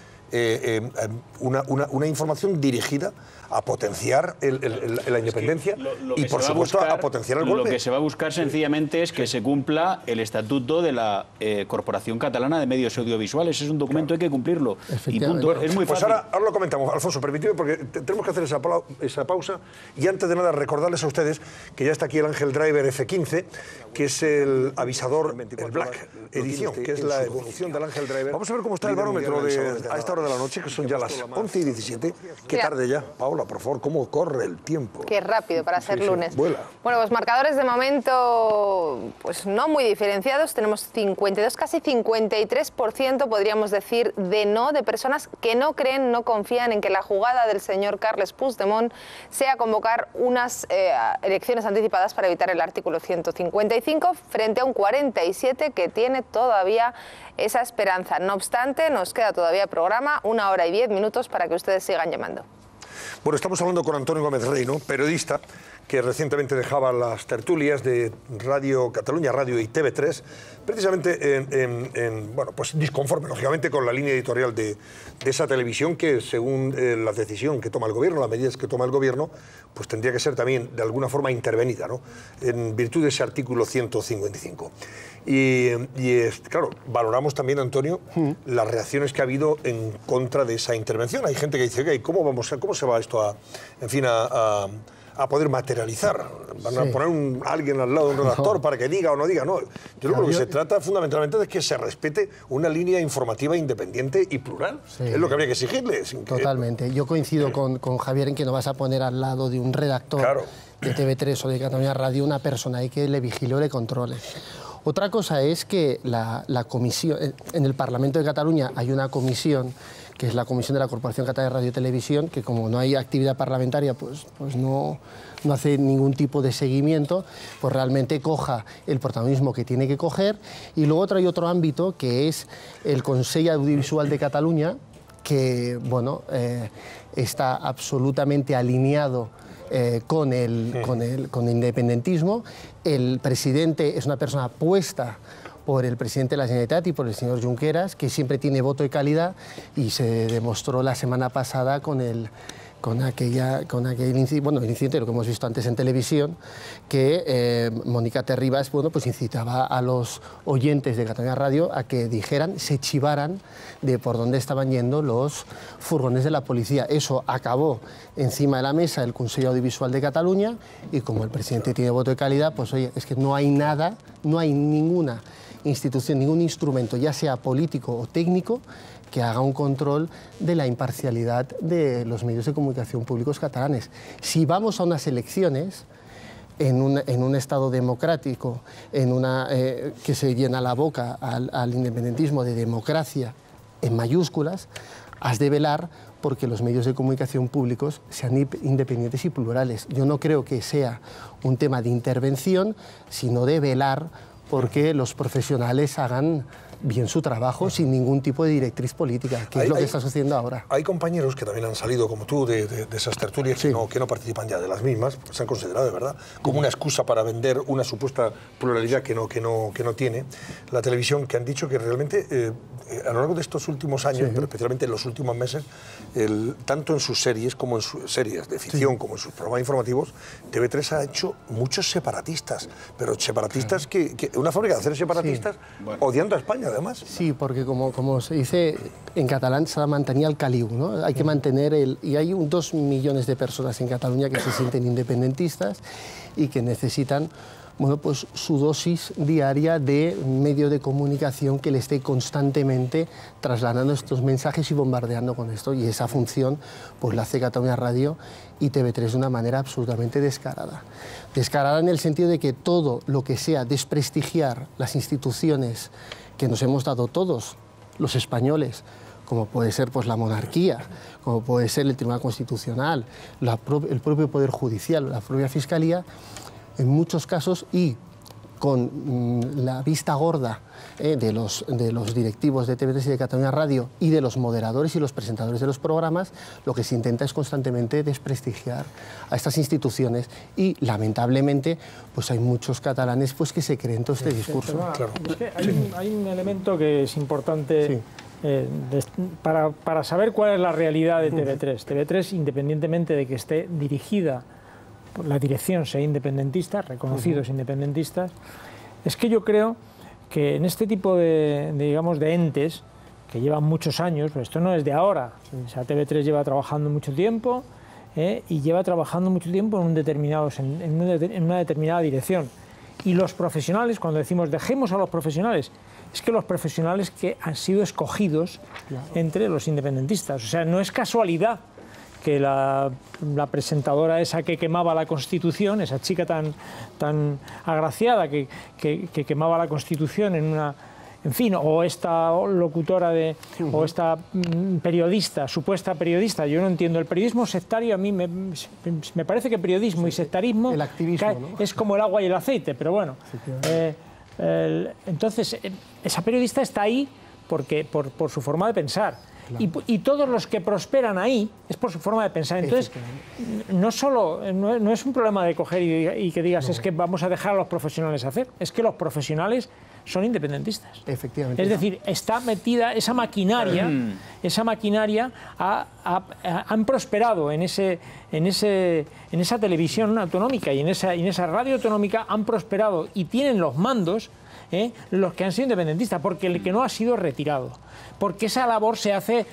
una información dirigida a potenciar la independencia y, por supuesto, a potenciar el golpe. Lo que se va a buscar sencillamente es que se cumpla el estatuto de la Corporación Catalana de Medios Audiovisuales. Es un documento, hay que cumplirlo. Y punto. Bueno, es muy fácil. Pues ahora lo comentamos. Alfonso, permíteme, porque tenemos que hacer esa pausa. Y antes de nada, recordarles a ustedes que ya está aquí el Ángel Driver F15, que es el avisador, el Black Edición, que es la evolución del Ángel Driver. Vamos a ver cómo está el barómetro a esta hora de la noche, que son ya las 11:17. Qué tarde ya. Paola, por favor, ¿cómo corre el tiempo? Qué rápido para ser lunes. Vuela. Bueno, pues marcadores de momento pues no muy diferenciados. Tenemos 52, casi 53%, podríamos decir, de personas que no creen, no confían en que la jugada del señor Carles Puigdemont sea convocar unas elecciones anticipadas para evitar el artículo 155, frente a un 47% que tiene todavía esa esperanza. No obstante, nos queda todavía programa, 1 hora y 10 minutos para que ustedes sigan llamando. Bueno, estamos hablando con Antonio Gómez Reino, periodista que recientemente dejaba las tertulias de Radio Catalunya Radio y TV3, precisamente bueno, pues disconforme, lógicamente, con la línea editorial de esa televisión que, según la decisión que toma el gobierno, las medidas que toma el gobierno, pues tendría que ser también, de alguna forma, intervenida, ¿no?, en virtud de ese artículo 155. Y claro, valoramos también, Antonio, las reacciones que ha habido en contra de esa intervención. Hay gente que dice, ¿cómo se va esto a poder materializar? ¿Van a poner alguien al lado de un redactor para que diga o no diga? No, yo creo que se trata fundamentalmente de que se respete una línea informativa independiente y plural. Es lo que habría que exigirle. Totalmente. Yo coincido con Javier en que no vas a poner al lado de un redactor de TV3 o de Catalunya Radio una persona ahí que le vigile o le controle. Otra cosa es que la comisión, en el Parlamento de Cataluña hay una comisión, que es la Comisión de la Corporación Catalana de Radio y Televisión, que como no hay actividad parlamentaria, pues no hace ningún tipo de seguimiento, pues realmente coja el protagonismo que tiene que coger. Y luego hay otro ámbito, que es el Consell Audiovisual de Cataluña, que bueno, está absolutamente alineado con el independentismo. El presidente es una persona puesta por el presidente de la Generalitat y por el señor Junqueras, que siempre tiene voto de calidad, y se demostró la semana pasada con aquel incidente, lo que hemos visto antes en televisión, que Mónica Terribas, bueno, pues incitaba a los oyentes de Catalunya Radio a que dijeran, se chivaran de por dónde estaban yendo los furgones de la policía. Eso acabó encima de la mesa del Consell Audiovisual de Catalunya, y como el presidente tiene voto de calidad, pues oye, es que no hay nada, no hay ninguna institución, ningún instrumento, ya sea político o técnico, que haga un control de la imparcialidad de los medios de comunicación públicos catalanes. Si vamos a unas elecciones en un Estado democrático, que se llena la boca al independentismo de democracia en mayúsculas, has de velar porque los medios de comunicación públicos sean independientes y plurales. Yo no creo que sea un tema de intervención, sino de velar porque los profesionales hagan bien su trabajo sin ningún tipo de directriz política, que es lo que está sucediendo ahora. Hay compañeros que también han salido, como tú, de esas tertulias, sí, que no participan ya de las mismas, pues se han considerado, de verdad, como una excusa para vender una supuesta pluralidad que no tiene la televisión, que han dicho que realmente a lo largo de estos últimos años, pero especialmente en los últimos meses, tanto en sus series como en sus series de ficción, como en sus programas informativos, TV3 ha hecho muchos separatistas, pero separatistas que una fábrica de hacer separatistas odiando a España, además. Sí, porque como se dice en catalán, se mantenía el caliu, ¿no? Hay que mantener y hay 2 millones de personas en Cataluña que se sienten independentistas y que necesitan, bueno, pues su dosis diaria de medio de comunicación que le esté constantemente trasladando estos mensajes y bombardeando con esto. Y esa función pues la hace Catalunya Radio y TV3 de una manera absolutamente descarada. Descarada en el sentido de que todo lo que sea desprestigiar las instituciones que nos hemos dado todos, los españoles, como puede ser pues, la monarquía, como puede ser el Tribunal Constitucional, el propio Poder Judicial, la propia Fiscalía, en muchos casos, y con la vista gorda de los directivos de TV3 y de Catalunya Radio y de los moderadores y los presentadores de los programas, lo que se intenta es constantemente desprestigiar a estas instituciones y, lamentablemente, pues hay muchos catalanes pues, que se creen todo este discurso. Claro. Es que hay un elemento que es importante para saber cuál es la realidad de TV3. TV3, independientemente de que esté dirigida, la dirección sea independentista, reconocidos independentistas, es que yo creo que en este tipo de entes que llevan muchos años, pues esto no es de ahora, o sea, TV3 lleva trabajando mucho tiempo y lleva trabajando mucho tiempo en una determinada dirección. Y los profesionales, cuando decimos dejemos a los profesionales, es que los profesionales que han sido escogidos entre los independentistas, o sea, no es casualidad que la presentadora esa que quemaba la Constitución, esa chica tan agraciada que quemaba la Constitución en una... En fin, o esta locutora o esta periodista, supuesta periodista, yo no entiendo. El periodismo sectario a mí me parece que periodismo y sectarismo el activismo, ¿no? Es como el agua y el aceite, pero bueno. Entonces, esa periodista está ahí por su forma de pensar. Claro. Y todos los que prosperan ahí es por su forma de pensar. Entonces, no es un problema de coger y que digas es que vamos a dejar a los profesionales hacer, es que los profesionales son independentistas. Efectivamente. Es decir, está metida esa maquinaria han prosperado en esa televisión autonómica y en esa radio autonómica han prosperado y tienen los mandos los que han sido independentistas, porque el que no ha sido retirado. Porque esa labor se hace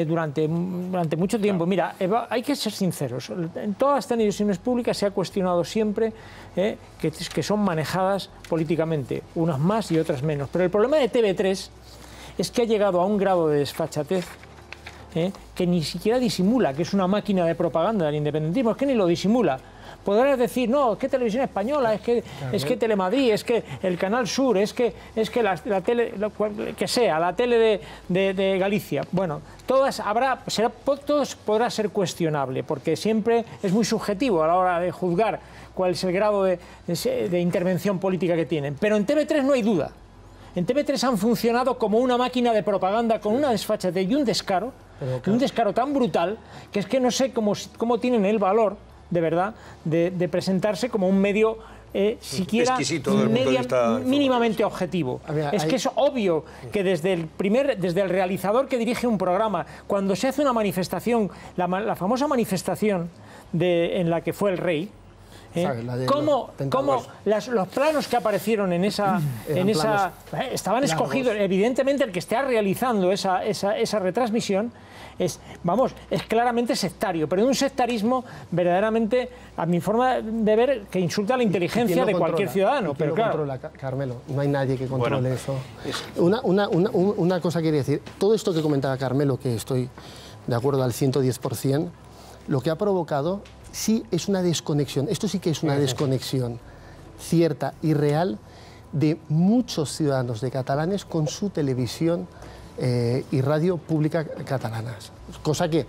durante mucho tiempo. Mira, hay que ser sinceros. En todas las televisiones públicas se ha cuestionado siempre que son manejadas políticamente, unas más y otras menos. Pero el problema de TV3 es que ha llegado a un grado de desfachatez que ni siquiera disimula, que es una máquina de propaganda del independentismo, es que ni lo disimula. Podrás decir, no, es que Televisión Española, es que Telemadrid, es que el Canal Sur, es que la tele, que sea, la tele de Galicia. Bueno, todos podrá ser cuestionable, porque siempre es muy subjetivo a la hora de juzgar cuál es el grado de intervención política que tienen. Pero en TV3 no hay duda. En TV3 han funcionado como una máquina de propaganda con una desfachatez y un descaro tan brutal, que es que no sé cómo tienen el valor de verdad, de presentarse como un medio siquiera mínimamente objetivo. Es que es obvio que desde el realizador que dirige un programa, cuando se hace una manifestación, la famosa manifestación en la que fue el rey, cómo los planos que aparecieron en esa estaban escogidos, evidentemente el que está realizando esa retransmisión es claramente sectario, pero de un sectarismo verdaderamente, a mi forma de ver, que insulta a la inteligencia de cualquier ciudadano. Pero claro, controla, Carmelo, no hay nadie que controle eso. Una cosa quería decir, todo esto que comentaba Carmelo, que estoy de acuerdo al 110%, lo que ha provocado sí es una desconexión, esto sí que es una desconexión cierta y real de muchos ciudadanos de catalanes con su televisión y radio pública catalanas. Cosa que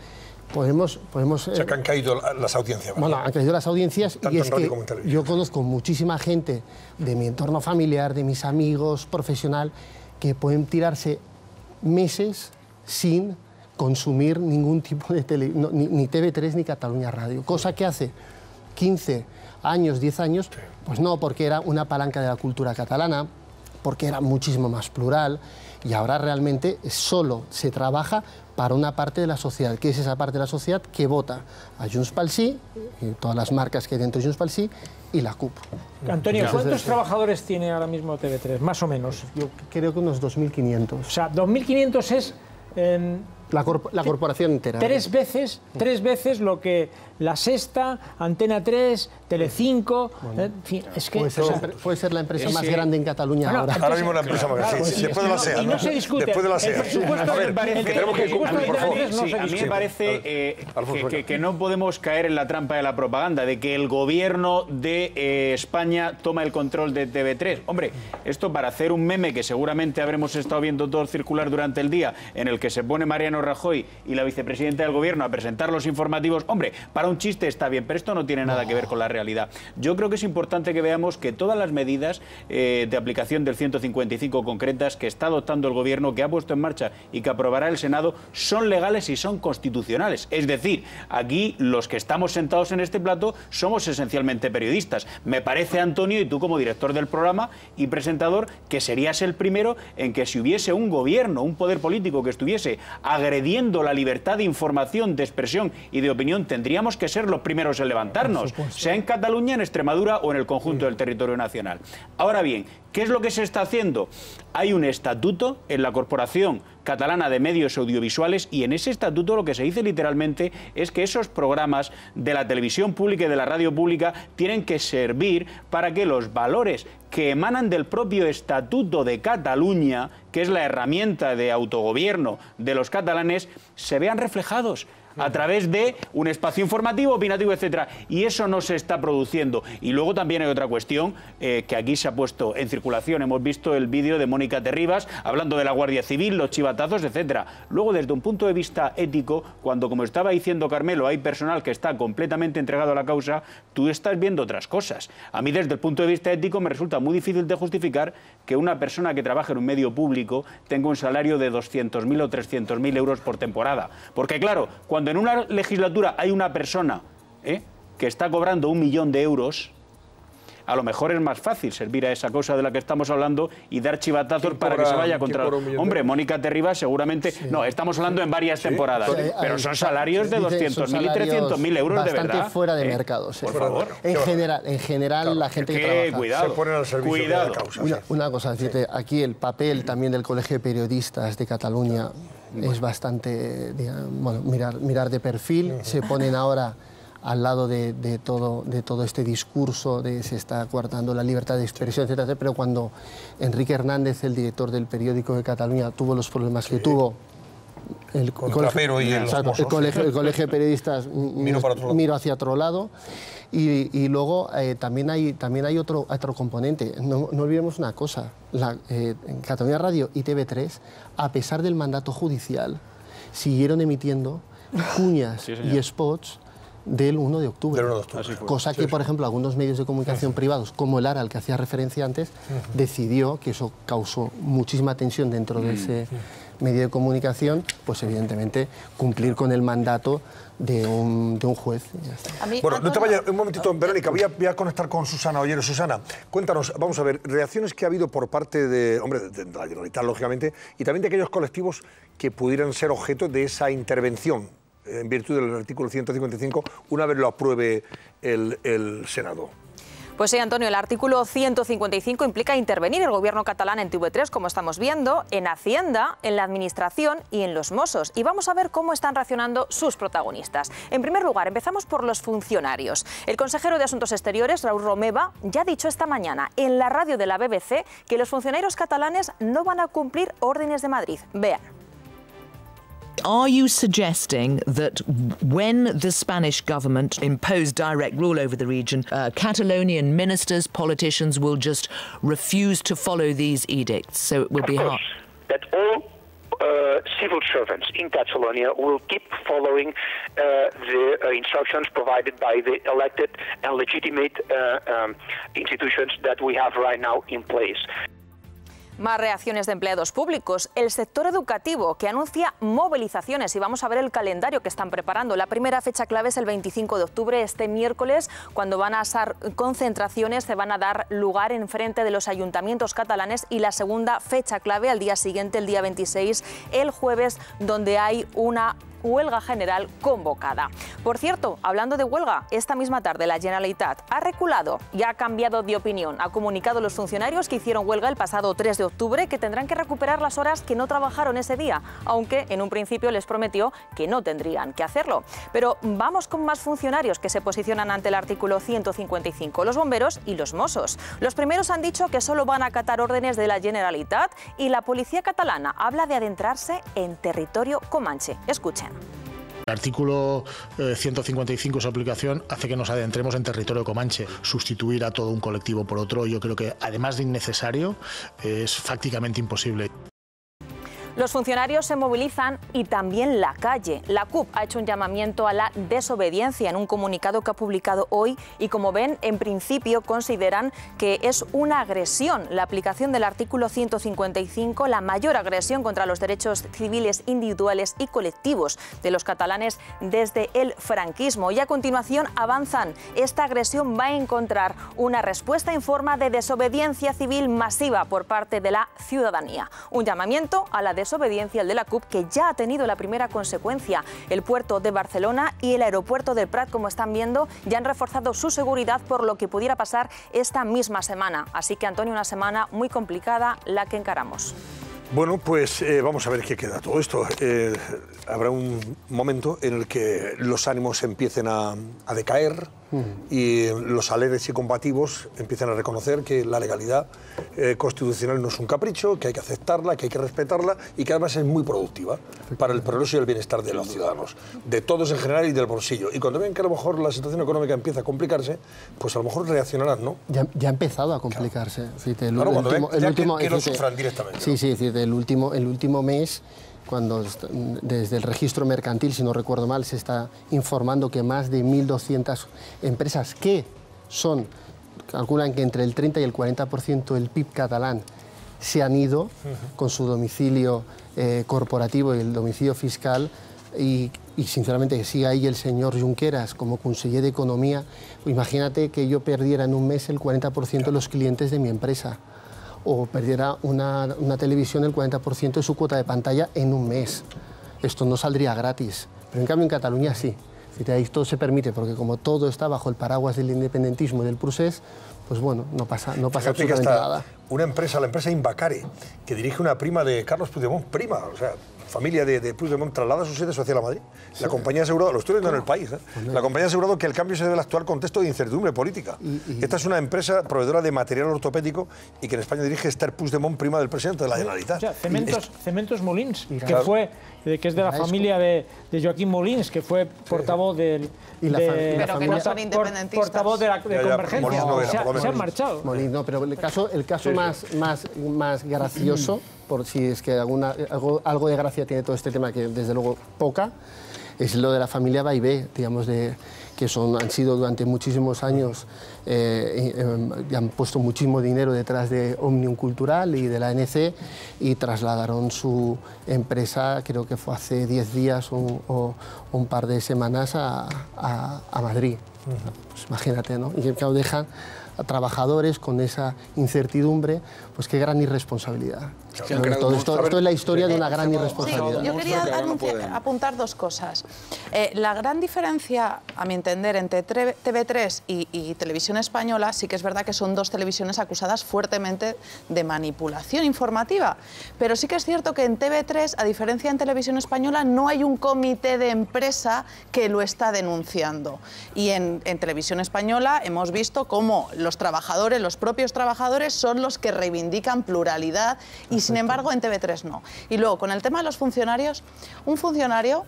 podemos o sea, que han caído las audiencias, ¿verdad? Bueno, han caído las audiencias. Tanto y es que yo conozco muchísima gente de mi entorno familiar, de mis amigos, profesional, que pueden tirarse meses sin consumir ningún tipo de ni TV3 ni Cataluña Radio. Cosa que hace 15 años, 10 años, pues no, porque era una palanca de la cultura catalana, porque era muchísimo más plural, y ahora realmente solo se trabaja para una parte de la sociedad, que es esa parte de la sociedad que vota a Junts pel Sí, y todas las marcas que hay dentro de Junts pel Sí, y la CUP. Antonio, ¿cuántos trabajadores tiene ahora mismo TV3, más o menos? Yo creo que unos 2.500. O sea, 2.500 es... La corporación entera. Tres veces lo que La Sexta, Antena 3, Telecinco... en fin, es que... Puede ser la empresa más grande en Cataluña ahora. Ahora mismo la empresa más grande, sí, después de la SEA. Y no se discute. Después de la SEA. A mí me parece que no podemos caer en la trampa de la propaganda, de que el gobierno de España toma el control de TV3. Hombre, esto para hacer un meme que seguramente habremos estado viendo todos circular durante el día, en el que se pone Mariano Rajoy y la vicepresidenta del gobierno a presentar los informativos, hombre, para un chiste está bien, pero esto no tiene nada que ver con la realidad. Yo creo que es importante que veamos que todas las medidas de aplicación del 155 concretas que está adoptando el gobierno, que ha puesto en marcha y que aprobará el Senado, son legales y son constitucionales. Es decir, aquí los que estamos sentados en este plato somos esencialmente periodistas. Me parece, Antonio, y tú como director del programa y presentador, que serías el primero en que si hubiese un gobierno, un poder político que estuviese agrediendo la libertad de información, de expresión y de opinión, tendríamos que ser los primeros en levantarnos, sea en Cataluña, en Extremadura o en el conjunto del territorio nacional. Ahora bien, ¿qué es lo que se está haciendo? Hay un estatuto en la Corporación Catalana de Medios Audiovisuales y en ese estatuto lo que se dice literalmente es que esos programas de la televisión pública y de la radio pública tienen que servir para que los valores que emanan del propio Estatuto de Cataluña, que es la herramienta de autogobierno de los catalanes, se vean reflejados a través de un espacio informativo, opinativo, etcétera. Y eso no se está produciendo. Y luego también hay otra cuestión que aquí se ha puesto en circulación. Hemos visto el vídeo de Mónica Terribas hablando de la Guardia Civil, los chivatazos, etcétera. Luego, desde un punto de vista ético, cuando, como estaba diciendo Carmelo, hay personal que está completamente entregado a la causa, tú estás viendo otras cosas. A mí, desde el punto de vista ético, me resulta muy difícil de justificar que una persona que trabaja en un medio público tenga un salario de 200.000 o 300.000 euros por temporada. Porque, claro, cuando en una legislatura hay una persona que está cobrando 1 millón de euros, a lo mejor es más fácil servir a esa causa de la que estamos hablando y dar chivatazos para que se vaya contra... Hombre, Mónica Terribas seguramente... Sí. No, estamos hablando en varias temporadas, pero son salarios de 200.000 y 300.000 euros de verdad. Bastante fuera de mercado, sí. Por favor. En general, la gente que trabaja... Cuidado, se ponen al servicio de la causa. Una cosa, fíjate, aquí el papel también del Colegio de Periodistas de Cataluña es bastante, bueno, mirar de perfil. Se ponen ahora al lado de todo este discurso de se está coartando la libertad de expresión, etcétera, pero cuando Enrique Hernández, el director del periódico de Cataluña, tuvo los problemas que tuvo, el colegio de periodistas miró hacia otro lado. Y luego también hay otro componente. No olvidemos una cosa, en Cataluña Radio y TV3, a pesar del mandato judicial, siguieron emitiendo cuñas y spots del 1 de octubre. Cosa que, por ejemplo, algunos medios de comunicación privados, como el ARA, al que hacía referencia antes, decidió, que eso causó muchísima tensión dentro de ese medio de comunicación, pues evidentemente cumplir con el mandato de un juez. Ya está. Bueno, no te vayas un momentito, Verónica, voy a conectar con Susana Ollero. Susana, cuéntanos, vamos a ver, reacciones que ha habido por parte de la Generalitat, lógicamente, y también de aquellos colectivos que pudieran ser objeto de esa intervención en virtud del artículo 155, una vez lo apruebe el Senado. Pues sí, Antonio, el artículo 155 implica intervenir el gobierno catalán en TV3, como estamos viendo, en Hacienda, en la Administración y en los Mossos. Y vamos a ver cómo están reaccionando sus protagonistas. En primer lugar, empezamos por los funcionarios. El consejero de Asuntos Exteriores, Raül Romeva, ya ha dicho esta mañana en la radio de la BBC que los funcionarios catalanes no van a cumplir órdenes de Madrid. Vean. Are you suggesting that when the Spanish government imposed direct rule over the region, Catalonian ministers, politicians will just refuse to follow these edicts? So it will be hard. That all civil servants in Catalonia will keep following the instructions provided by the elected and legitimate institutions that we have right now in place. Más reacciones de empleados públicos. El sector educativo, que anuncia movilizaciones, y vamos a ver el calendario que están preparando. La primera fecha clave es el 25 de octubre, este miércoles, cuando van a ser concentraciones, se van a dar lugar en frente de los ayuntamientos catalanes, y la segunda fecha clave al día siguiente, el día 26, el jueves, donde hay una huelga general convocada. Por cierto, hablando de huelga, esta misma tarde la Generalitat ha reculado y ha cambiado de opinión. Ha comunicado a los funcionarios que hicieron huelga el pasado 3 de octubre que tendrán que recuperar las horas que no trabajaron ese día, aunque en un principio les prometió que no tendrían que hacerlo. Pero vamos con más funcionarios que se posicionan ante el artículo 155, los bomberos y los Mossos. Los primeros han dicho que solo van a acatar órdenes de la Generalitat, y la policía catalana habla de adentrarse en territorio comanche. Escuchen. El artículo 155, su aplicación, hace que nos adentremos en territorio comanche. Sustituir a todo un colectivo por otro, yo creo que, además de innecesario, es fácticamente imposible. Los funcionarios se movilizan y también la calle. La CUP ha hecho un llamamiento a la desobediencia en un comunicado que ha publicado hoy, y como ven, en principio consideran que es una agresión la aplicación del artículo 155, la mayor agresión contra los derechos civiles individuales y colectivos de los catalanes desde el franquismo. Y a continuación avanzan. Esta agresión va a encontrar una respuesta en forma de desobediencia civil masiva por parte de la ciudadanía. Un llamamiento a la desobediencia, el de la CUP, que ya ha tenido la primera consecuencia. El puerto de Barcelona y el aeropuerto del Prat, como están viendo, ya han reforzado su seguridad por lo que pudiera pasar esta misma semana. Así que, Antonio, una semana muy complicada la que encaramos. Bueno, pues vamos a ver qué queda todo esto. Habrá un momento en el que los ánimos empiecen a decaer y los alegres y combativos empiezan a reconocer que la legalidad constitucional no es un capricho, que hay que aceptarla, que hay que respetarla, y que además es muy productiva para el progreso y el bienestar de los ciudadanos, de todos en general y del bolsillo. Y cuando ven que a lo mejor la situación económica empieza a complicarse, pues a lo mejor reaccionarán, ¿no? Ya ha empezado a complicarse. Claro. Claro, cuando ven que lo sufran directamente. Sí, sí, el último mes, cuando desde el registro mercantil, si no recuerdo mal, se está informando que más de 1.200 empresas que son, calculan que entre el 30 y el 40% del PIB catalán se han ido con su domicilio corporativo y el domicilio fiscal, y sinceramente que siga ahí el señor Junqueras como conseller de Economía. Imagínate que yo perdiera en un mes el 40% de los clientes de mi empresa, o perdiera una televisión el 40% de su cuota de pantalla en un mes. Esto no saldría gratis, pero en cambio en Cataluña sí. Ahí todo se permite, porque como todo está bajo el paraguas del independentismo y del procés, pues bueno, no pasa absolutamente nada. Una empresa, la empresa Invacare, que dirige una prima de Carlos Puigdemont, o sea, familia de Puigdemont, traslada su sede social a Madrid. Sí. La compañía ha asegurado, lo estoy viendo en El País, la compañía ha asegurado que el cambio se debe al actual contexto de incertidumbre política. Esta es una empresa proveedora de material ortopédico y que en España dirige Esther Puigdemont, prima del presidente de la Generalitat. O sea, Cementos Molins, que es de la familia de Joaquín Molins, que fue portavoz del... Pero que no son independentistas. Portavoz de Convergencia. Se han marchado. Molins, no, pero el caso más gracioso, por si es que algo de gracia tiene todo este tema, que desde luego poca, es lo de la familia Baibé, digamos, que han sido durante muchísimos años, y han puesto muchísimo dinero detrás de Òmnium Cultural y de la ANC, y trasladaron su empresa, creo que fue hace 10 días o un par de semanas, a Madrid. Pues imagínate, ¿no? Y que dejan a trabajadores con esa incertidumbre, pues qué gran irresponsabilidad. Esto es la historia de una gran irresponsabilidad. Sí, yo quería apuntar dos cosas. La gran diferencia, a mi entender, entre TV3 y Televisión Española, sí que es verdad que son dos televisiones acusadas fuertemente de manipulación informativa. Pero sí que es cierto que en TV3, a diferencia en Televisión Española, no hay un comité de empresa que lo está denunciando. Y en Televisión Española hemos visto cómo los trabajadores, los propios trabajadores, son los que reivindican pluralidad y, sin embargo, en TV3 no. Y luego, con el tema de los funcionarios, un funcionario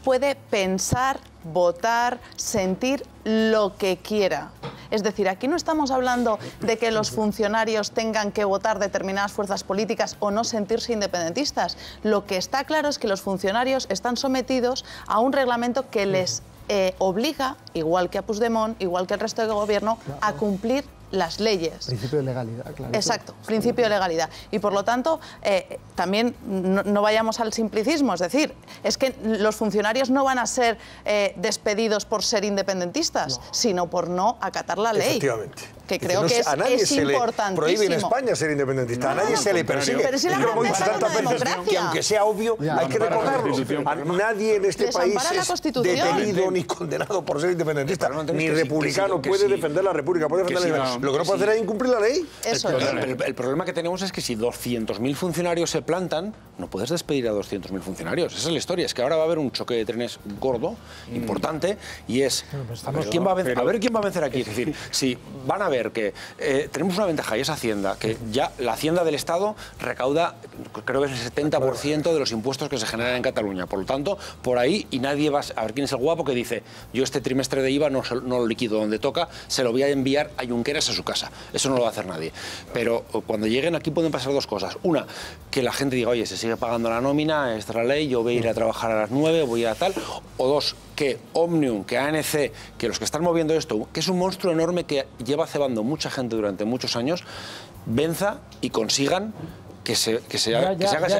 puede pensar, votar, sentir lo que quiera. Es decir, aquí no estamos hablando de que los funcionarios tengan que votar determinadas fuerzas políticas o no sentirse independentistas. Lo que está claro es que los funcionarios están sometidos a un reglamento que les obliga, igual que a Puigdemont, igual que el resto del gobierno, a cumplir las leyes. Principio de legalidad, claro. Exacto, principio de legalidad. Y por lo tanto, también no vayamos al simplicismo, es decir, es que los funcionarios no van a ser despedidos por ser independentistas, sino por no acatar la ley. Efectivamente. Que creo que es a nadie se le importantísimo. prohíbe en España ser independentista, a nadie se le persigue. Pero si la lo hemos grandeza dicho tantas de la veces democracia. que aunque sea obvio, hay que recordarlo. A nadie en este país es detenido ni condenado por ser independentista, ni republicano puede defender la República, puede defender la ley. Lo que no puede hacer es incumplir la ley. El problema que tenemos es que si 200.000 funcionarios se plantan, no puedes despedir a 200.000 funcionarios. Esa es la historia. Es que ahora va a haber un choque de trenes gordo, importante, y es a ver quién va a vencer aquí. Es decir, si van a ver que tenemos una ventaja, y es Hacienda, que ya la Hacienda del Estado recauda, creo que es el 70% de los impuestos que se generan en Cataluña. Por lo tanto, por ahí, y nadie va a ver quién es el guapo que dice, yo este trimestre de IVA no lo liquido donde toca, se lo voy a enviar a Junqueras a su casa. Eso no lo va a hacer nadie. Pero cuando lleguen aquí pueden pasar dos cosas. Una, que la gente diga, oye, se sigue pagando la nómina, esta es la ley, yo voy a ir a trabajar a las 9, voy a tal. O dos, que Omnium, que ANC, que los que están moviendo esto, que es un monstruo enorme que lleva cebando mucha gente durante muchos años, venza y consigan que se haga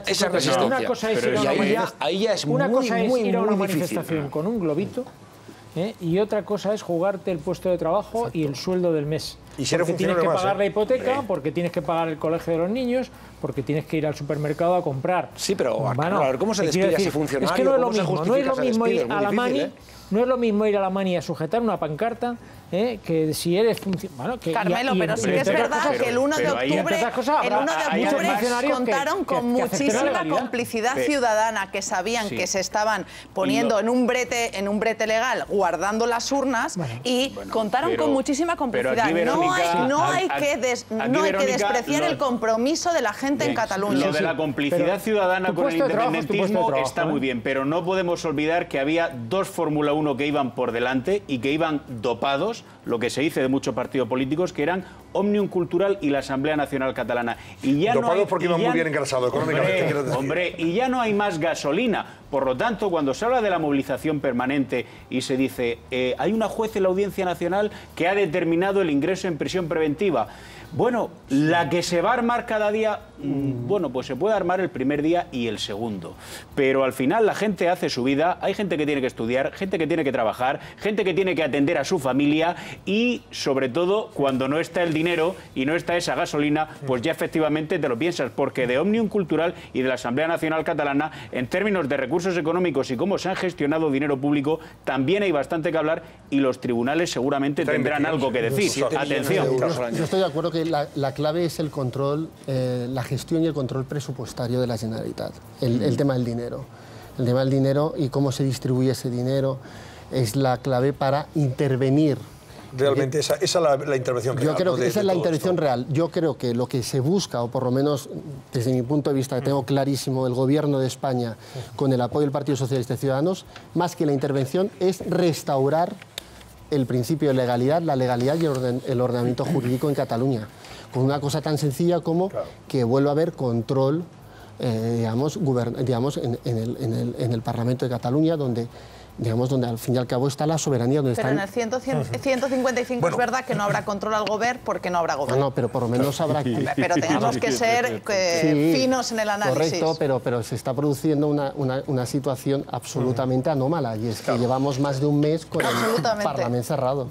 esa resistencia. Una cosa es ir a una manifestación con un globito, y otra cosa es jugarte el puesto de trabajo y el sueldo del mes. Y porque tienes que pagar la hipoteca, porque tienes que pagar el colegio de los niños, porque tienes que ir al supermercado a comprar. Sí, pero a ver cómo se despide a ese funcionario. Es que no es lo mismo, no es lo mismo ir a la Mani, no es lo mismo ir a la Mani a sujetar una pancarta, que si eres funcionario. Carmelo, pero sí que es verdad que el 1 de octubre contaron con muchísima complicidad ciudadana, que sabían que se estaban poniendo en un brete legal, guardando las urnas, y contaron con muchísima complicidad. No hay que despreciar el compromiso de la gente en Cataluña. Lo de la complicidad ciudadana con el independentismo está muy bien, pero no podemos olvidar que había dos Fórmula 1 que iban por delante y que iban dopados, lo que se dice de muchos partidos políticos, que eran Òmnium Cultural y la Asamblea Nacional Catalana. Y ya dopados no hay, porque iban muy bien engrasados económicamente. Hombre, y ya no hay más gasolina. Por lo tanto, cuando se habla de la movilización permanente y se dice hay una juez en la Audiencia Nacional que ha determinado el ingreso en prisión preventiva. Bueno, la que se va a armar cada día, bueno, pues se puede armar el primer día y el segundo. Pero al final la gente hace su vida, hay gente que tiene que estudiar, gente que tiene que trabajar, gente que tiene que atender a su familia y, sobre todo, cuando no está el dinero y no está esa gasolina, pues ya efectivamente te lo piensas, porque de Òmnium Cultural y de la Asamblea Nacional Catalana, en términos de recursos económicos y cómo se han gestionado dinero público, también hay bastante que hablar y los tribunales seguramente tendrán algo que decir. Atención. Yo estoy de acuerdo que la clave es el control, la gestión y el control presupuestario de la Generalitat. El tema del dinero. El tema del dinero y cómo se distribuye ese dinero es la clave para intervenir. Realmente esa es la intervención real. Yo creo que esa es la intervención real. Yo creo que lo que se busca, o por lo menos desde mi punto de vista, que tengo clarísimo, el Gobierno de España, con el apoyo del Partido Socialista y Ciudadanos, más que la intervención, es restaurar el principio de legalidad, la legalidad y el ordenamiento jurídico en Cataluña, con una cosa tan sencilla como que vuelva a haber control, digamos, en el Parlamento de Cataluña, donde al fin y al cabo está la soberanía. Donde pero están... en el 155 es verdad que no habrá control al gobierno porque no habrá gobierno. No, pero por lo menos habrá... Pero tenemos que ser finos en el análisis. Correcto, pero se está produciendo una situación absolutamente anómala, y es que llevamos más de un mes con el Parlamento cerrado.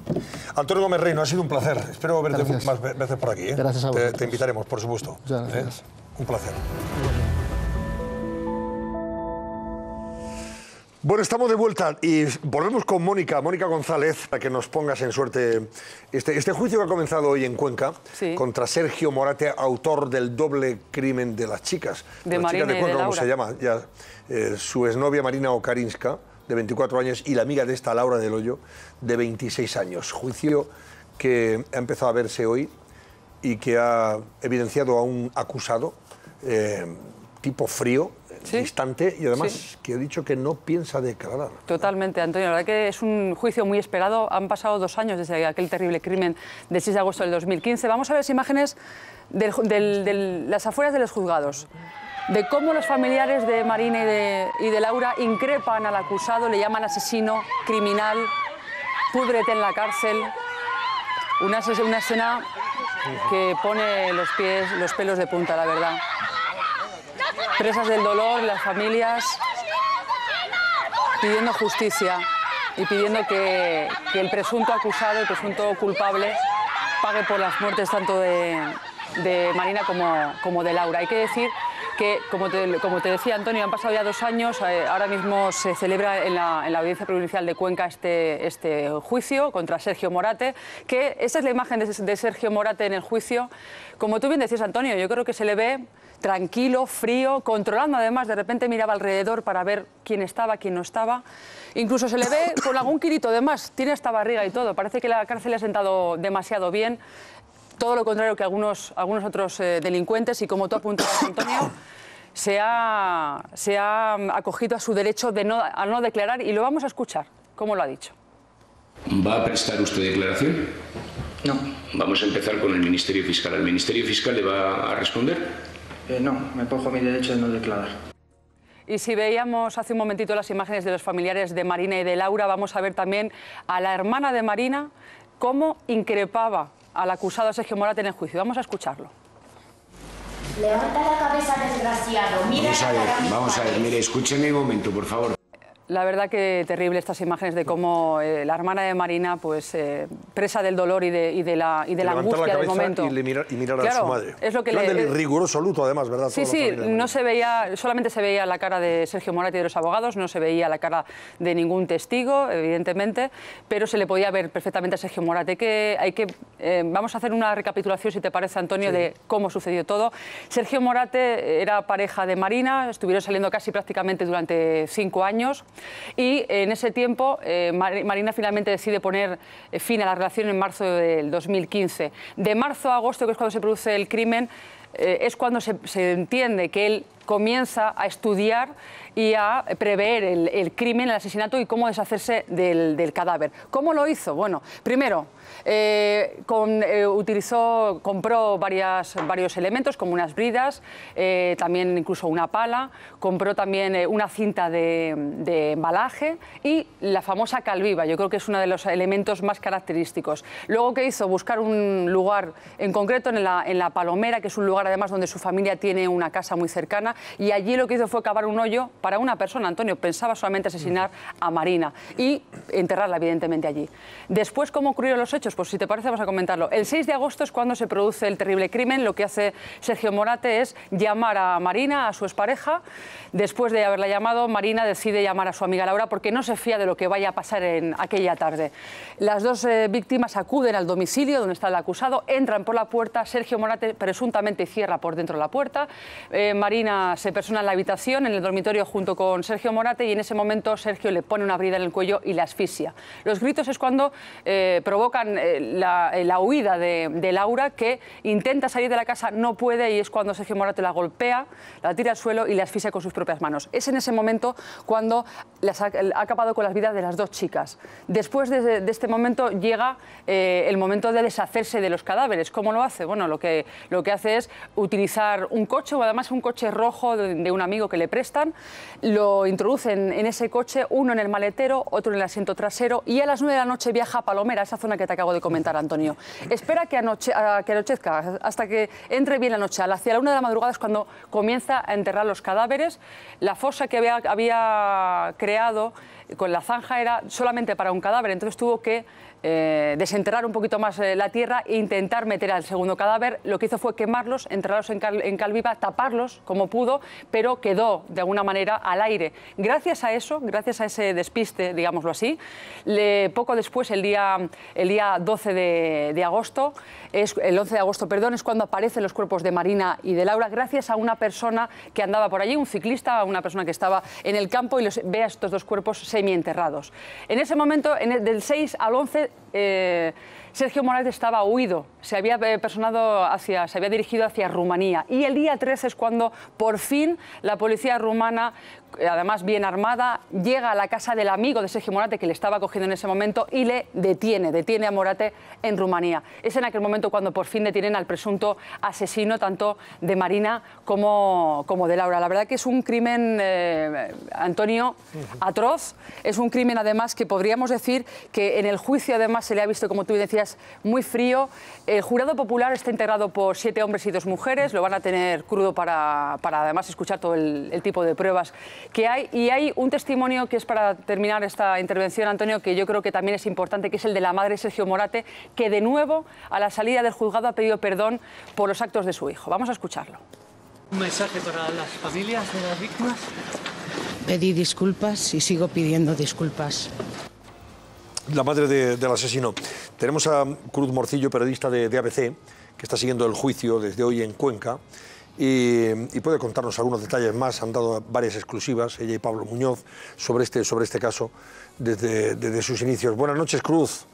Antonio Gómez Reino, ha sido un placer. Espero verte más veces por aquí. Gracias a vosotros. Te invitaremos, por supuesto. Muchas gracias. Un placer. Bueno, estamos de vuelta y volvemos con Mónica González, para que nos pongas en suerte este juicio que ha comenzado hoy en Cuenca contra Sergio Morate, autor del doble crimen de las chicas. De las Marina chicas de y Cuenca, de como se llama ya, su exnovia Marina Okarinska, de 24 años, y la amiga de esta, Laura del Hoyo, de 26 años. Juicio que ha empezado a verse hoy y que ha evidenciado a un acusado tipo frío, distante, y además que ha dicho que no piensa declarar. Totalmente, Antonio. La verdad que es un juicio muy esperado. Han pasado 2 años desde aquel terrible crimen del 6 de agosto del 2015. Vamos a ver las imágenes de las afueras de los juzgados, de cómo los familiares de Marina y de Laura increpan al acusado, le llaman asesino, criminal, púdrete en la cárcel. Una escena que pone los pelos de punta, la verdad. Presas del dolor, las familias pidiendo justicia y pidiendo que el presunto acusado, el presunto culpable, pague por las muertes tanto de Marina como de Laura. Hay que decir que, como te decía, Antonio, han pasado ya 2 años, ahora mismo se celebra en la Audiencia Provincial de Cuenca este juicio contra Sergio Morate, que esta es la imagen de Sergio Morate en el juicio. Como tú bien decías, Antonio, yo creo que se le ve tranquilo, frío, controlando además, de repente miraba alrededor para ver quién estaba, quién no estaba. Incluso se le ve con algún kilito de más, tiene esta barriga y todo, parece que la cárcel le ha sentado demasiado bien. Todo lo contrario que algunos otros delincuentes, y como tú apuntabas, Antonio, se ha acogido a su derecho a no declarar, y lo vamos a escuchar, cómo lo ha dicho. ¿Va a prestar usted declaración? No. Vamos a empezar con el Ministerio Fiscal. ¿El Ministerio Fiscal le va a responder? No, me cojo mi derecho de no declarar. Y si veíamos hace un momentito las imágenes de los familiares de Marina y de Laura, vamos a ver también a la hermana de Marina cómo increpaba al acusado Sergio Morate en el juicio. Vamos a escucharlo. Levanta la cabeza, desgraciado. Mira Vamos a ver, mire, escúcheme un momento, por favor. La verdad que terrible estas imágenes de cómo la hermana de Marina, pues presa del dolor y de la angustia del momento. Y mirar a su madre. Es lo que del riguroso luto, además, ¿verdad? Sí, no se veía, solamente se veía la cara de Sergio Morate y de los abogados, no se veía la cara de ningún testigo, evidentemente, pero se le podía ver perfectamente a Sergio Morate. Vamos a hacer una recapitulación, si te parece, Antonio, de cómo sucedió todo. Sergio Morate era pareja de Marina, estuvieron saliendo casi prácticamente durante 5 años. Y en ese tiempo Marina finalmente decide poner fin a la relación en marzo del 2015. De marzo a agosto, que es cuando se produce el crimen, es cuando se entiende que él comienza a estudiar y a prever el crimen, el asesinato y cómo deshacerse del cadáver. ¿Cómo lo hizo? Bueno, primero compró varios elementos, como unas bridas, también incluso una pala, compró también una cinta de embalaje y la famosa calviva. Yo creo que es uno de los elementos más característicos. Luego, ¿qué hizo? Buscar un lugar en concreto en la Palomera, que es un lugar además donde su familia tiene una casa muy cercana, y allí lo que hizo fue cavar un hoyo para una persona. Antonio pensaba solamente asesinar a Marina y enterrarla, evidentemente, allí. Después, ¿cómo ocurrieron los hechos? Pues si te parece, vamos a comentarlo. El 6 de agosto es cuando se produce el terrible crimen. Lo que hace Sergio Morate es llamar a Marina, a su expareja. Después de haberla llamado, Marina decide llamar a su amiga Laura porque no se fía de lo que vaya a pasar en aquella tarde. Las dos víctimas acuden al domicilio donde está el acusado, entran por la puerta, Sergio Morate presuntamente cierra por dentro la puerta, Marina se persona en la habitación, en el dormitorio junto con Sergio Morate, y en ese momento Sergio le pone una brida en el cuello y la asfixia. Los gritos es cuando provocan la huida de Laura, que intenta salir de la casa, no puede, y es cuando Sergio Morate la golpea, la tira al suelo y la asfixia con sus propias manos. Es en ese momento cuando ha acabado con las vidas de las dos chicas. Después de este momento llega el momento de deshacerse de los cadáveres. ¿Cómo lo hace? Bueno, lo que hace es utilizar un coche, o además un coche rojo de un amigo que le prestan, lo introducen en ese coche, uno en el maletero, otro en el asiento trasero, y a las 9 de la noche viaja a Palomera, esa zona que te acabo de comentar, Antonio. Espera que anochezca, hasta que entre bien la noche. Hacia la 1 de la madrugada es cuando comienza a enterrar los cadáveres. La fosa que había creado con la zanja era solamente para un cadáver, entonces tuvo que desenterrar un poquito más la tierra e intentar meter al segundo cadáver. Lo que hizo fue quemarlos, enterrarlos en cal viva, taparlos como pudo, pero quedó de alguna manera al aire. Gracias a eso, gracias a ese despiste, digámoslo así, poco después, el día 12 de agosto, el 11 de agosto, perdón, es cuando aparecen los cuerpos de Marina y de Laura, gracias a una persona que andaba por allí, un ciclista, una persona que estaba en el campo y ve a estos dos cuerpos semienterrados. En ese momento, del 6 al 11, Sergio Morate estaba huido, se había dirigido hacia Rumanía, y el día 13 es cuando por fin la policía rumana, además bien armada, llega a la casa del amigo de Sergio Morate, que le estaba acogiendo en ese momento, y le detiene a Morate en Rumanía. Es en aquel momento cuando por fin detienen al presunto asesino tanto de Marina como de Laura. La verdad que es un crimen, Antonio, atroz. Es un crimen además que podríamos decir que en el juicio además se le ha visto, como tú decías, muy frío. El jurado popular está integrado por 7 hombres y 2 mujeres, lo van a tener crudo para además escuchar todo el tipo de pruebas que hay. Y hay un testimonio que es para terminar esta intervención, Antonio, que yo creo que también es importante, que es el de la madre de Sergio Morate, que de nuevo a la salida del juzgado ha pedido perdón por los actos de su hijo. Vamos a escucharlo. Un mensaje para las familias de las víctimas. Pedí disculpas y sigo pidiendo disculpas. La madre del asesino. Tenemos a Cruz Morcillo, periodista de ABC, que está siguiendo el juicio desde hoy en Cuenca y puede contarnos algunos detalles más. Han dado varias exclusivas, ella y Pablo Muñoz, sobre este caso desde sus inicios. Buenas noches, Cruz.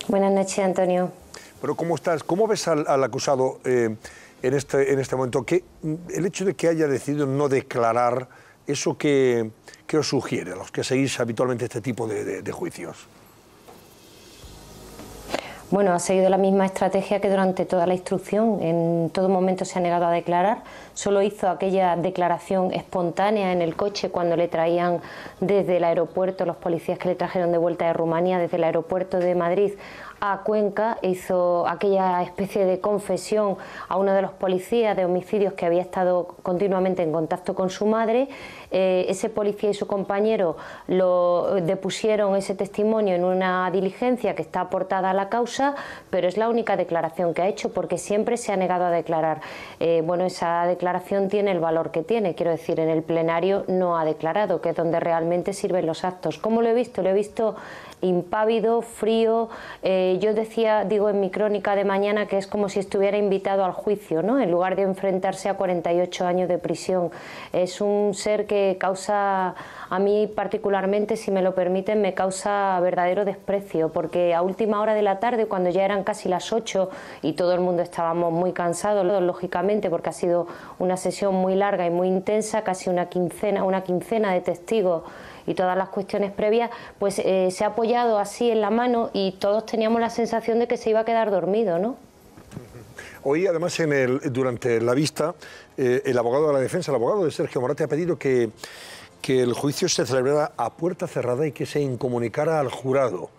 Buenas noches, Antonio. Pero ¿cómo estás? ¿Cómo ves al acusado en este momento? El hecho de que haya decidido no declarar, ¿eso qué os sugiere a los que seguís habitualmente este tipo de juicios? Bueno, ha seguido la misma estrategia que durante toda la instrucción. En todo momento se ha negado a declarar. Solo hizo aquella declaración espontánea en el coche cuando le traían desde el aeropuerto, los policías que le trajeron de vuelta de Rumanía, desde el aeropuerto de Madrid a Cuenca, hizo aquella especie de confesión a uno de los policías de homicidios que había estado continuamente en contacto con su madre. Ese policía y su compañero lo depusieron ese testimonio en una diligencia que está aportada a la causa, pero es la única declaración que ha hecho porque siempre se ha negado a declarar. Bueno, esa declaración tiene el valor que tiene, quiero decir, en el plenario no ha declarado, que es donde realmente sirven los actos. ¿Cómo lo he visto? Lo he visto impávido, frío. Yo digo en mi crónica de mañana que es como si estuviera invitado al juicio, ¿no? En lugar de enfrentarse a 48 años de prisión. Es un ser que causa, a mí particularmente, si me lo permiten, me causa verdadero desprecio, porque a última hora de la tarde, cuando ya eran casi las 8 y todo el mundo estábamos muy cansados, lógicamente, porque ha sido una sesión muy larga y muy intensa, casi una quincena de testigos y todas las cuestiones previas, pues se ha apoyado así en la mano y todos teníamos la sensación de que se iba a quedar dormido, ¿no? Hoy, además, durante la vista, el abogado de la defensa, el abogado de Sergio Morate, ha pedido que el juicio se celebrara a puerta cerrada y que se incomunicara al jurado.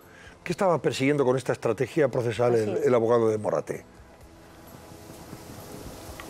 ¿Qué estaba persiguiendo con esta estrategia procesal el abogado de Morate?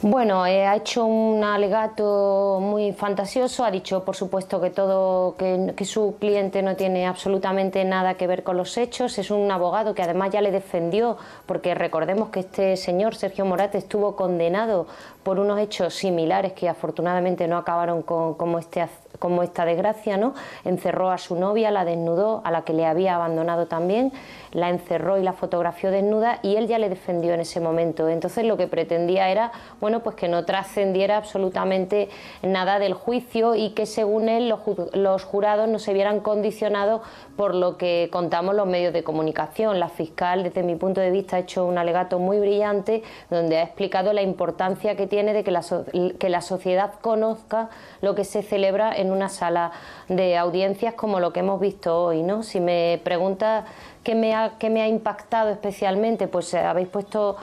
Bueno, ha hecho un alegato muy fantasioso, ha dicho por supuesto que su cliente no tiene absolutamente nada que ver con los hechos. Es un abogado que además ya le defendió, porque recordemos que este señor, Sergio Morate, estuvo condenado por unos hechos similares que afortunadamente no acabaron como esta desgracia, ¿no? Encerró a su novia, la desnudó, a la que le había abandonado también, la encerró y la fotografió desnuda, y él ya le defendió en ese momento. Entonces lo que pretendía era, bueno, pues que no trascendiera absolutamente nada del juicio y que según él los jurados no se vieran condicionados por lo que contamos los medios de comunicación. La fiscal, desde mi punto de vista, ha hecho un alegato muy brillante donde ha explicado la importancia que tiene de que la sociedad conozca lo que se celebra en una sala de audiencias como lo que hemos visto hoy, ¿no? Si me pregunta ¿qué me ha impactado especialmente? Pues habéis puesto